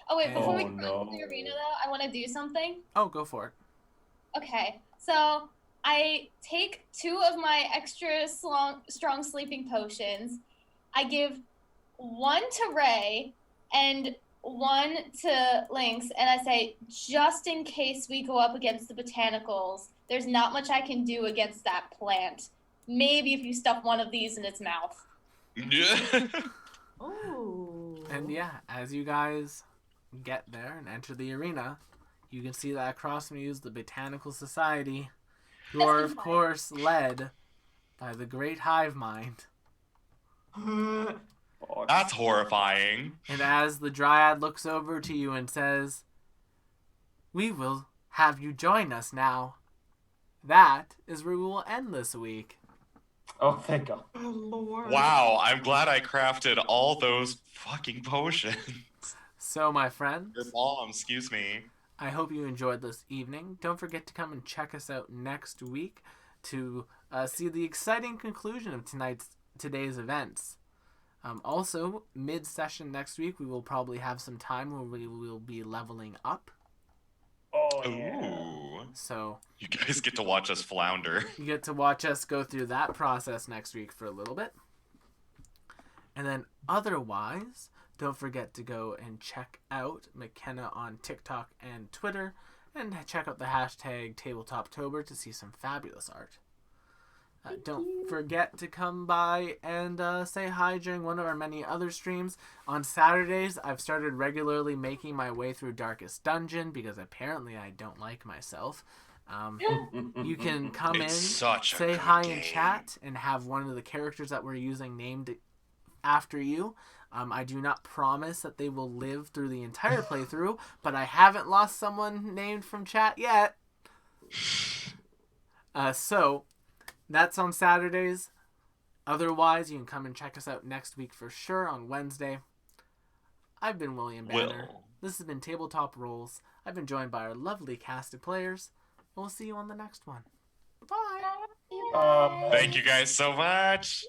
Oh wait, before we Oh, go no. into the arena though, I want to do something. Oh, go for it. Okay, so I take 2 of my extra strong sleeping potions. I give 1 to Ray and 1 to Lynx, and I say, just in case we go up against the botanicals, there's not much I can do against that plant. Maybe if you stuff one of these in its mouth. Ooh. And yeah, as you guys get there and enter the arena, you can see that across from you is the Botanical Society, who That's are, of fine. course, led by the Great Hive Mind. That's horrifying. And as the Dryad looks over to you and says, "We will have you join us now." That is where we will end this week. Oh, thank God. Oh, Lord. Wow, I'm glad I crafted all those fucking potions. So, my friends, Or bombs, excuse me. I hope you enjoyed this evening. Don't forget to come and check us out next week to see the exciting conclusion of today's events. Also, mid-session next week, we will probably have some time where we will be leveling up. Oh, yeah. Ooh. So You guys get to watch us flounder. you get to watch us go through that process next week for a little bit. And then otherwise, don't forget to go and check out McKenna on TikTok and Twitter, and check out the hashtag TabletopTober to see some fabulous art. Don't forget to come by and say hi during one of our many other streams. On Saturdays, I've started regularly making my way through Darkest Dungeon because apparently I don't like myself. You can come It's in, such a say good hi game. in chat, and have one of the characters that we're using named after you. I do not promise that they will live through the entire playthrough, but I haven't lost someone named from chat yet. So, that's on Saturdays. Otherwise, you can come and check us out next week for sure on Wednesday. I've been William Banner. Will. This has been Tabletop Rolls. I've been joined by our lovely cast of players. And we'll see you on the next one. Bye. Um, Thank you guys so much.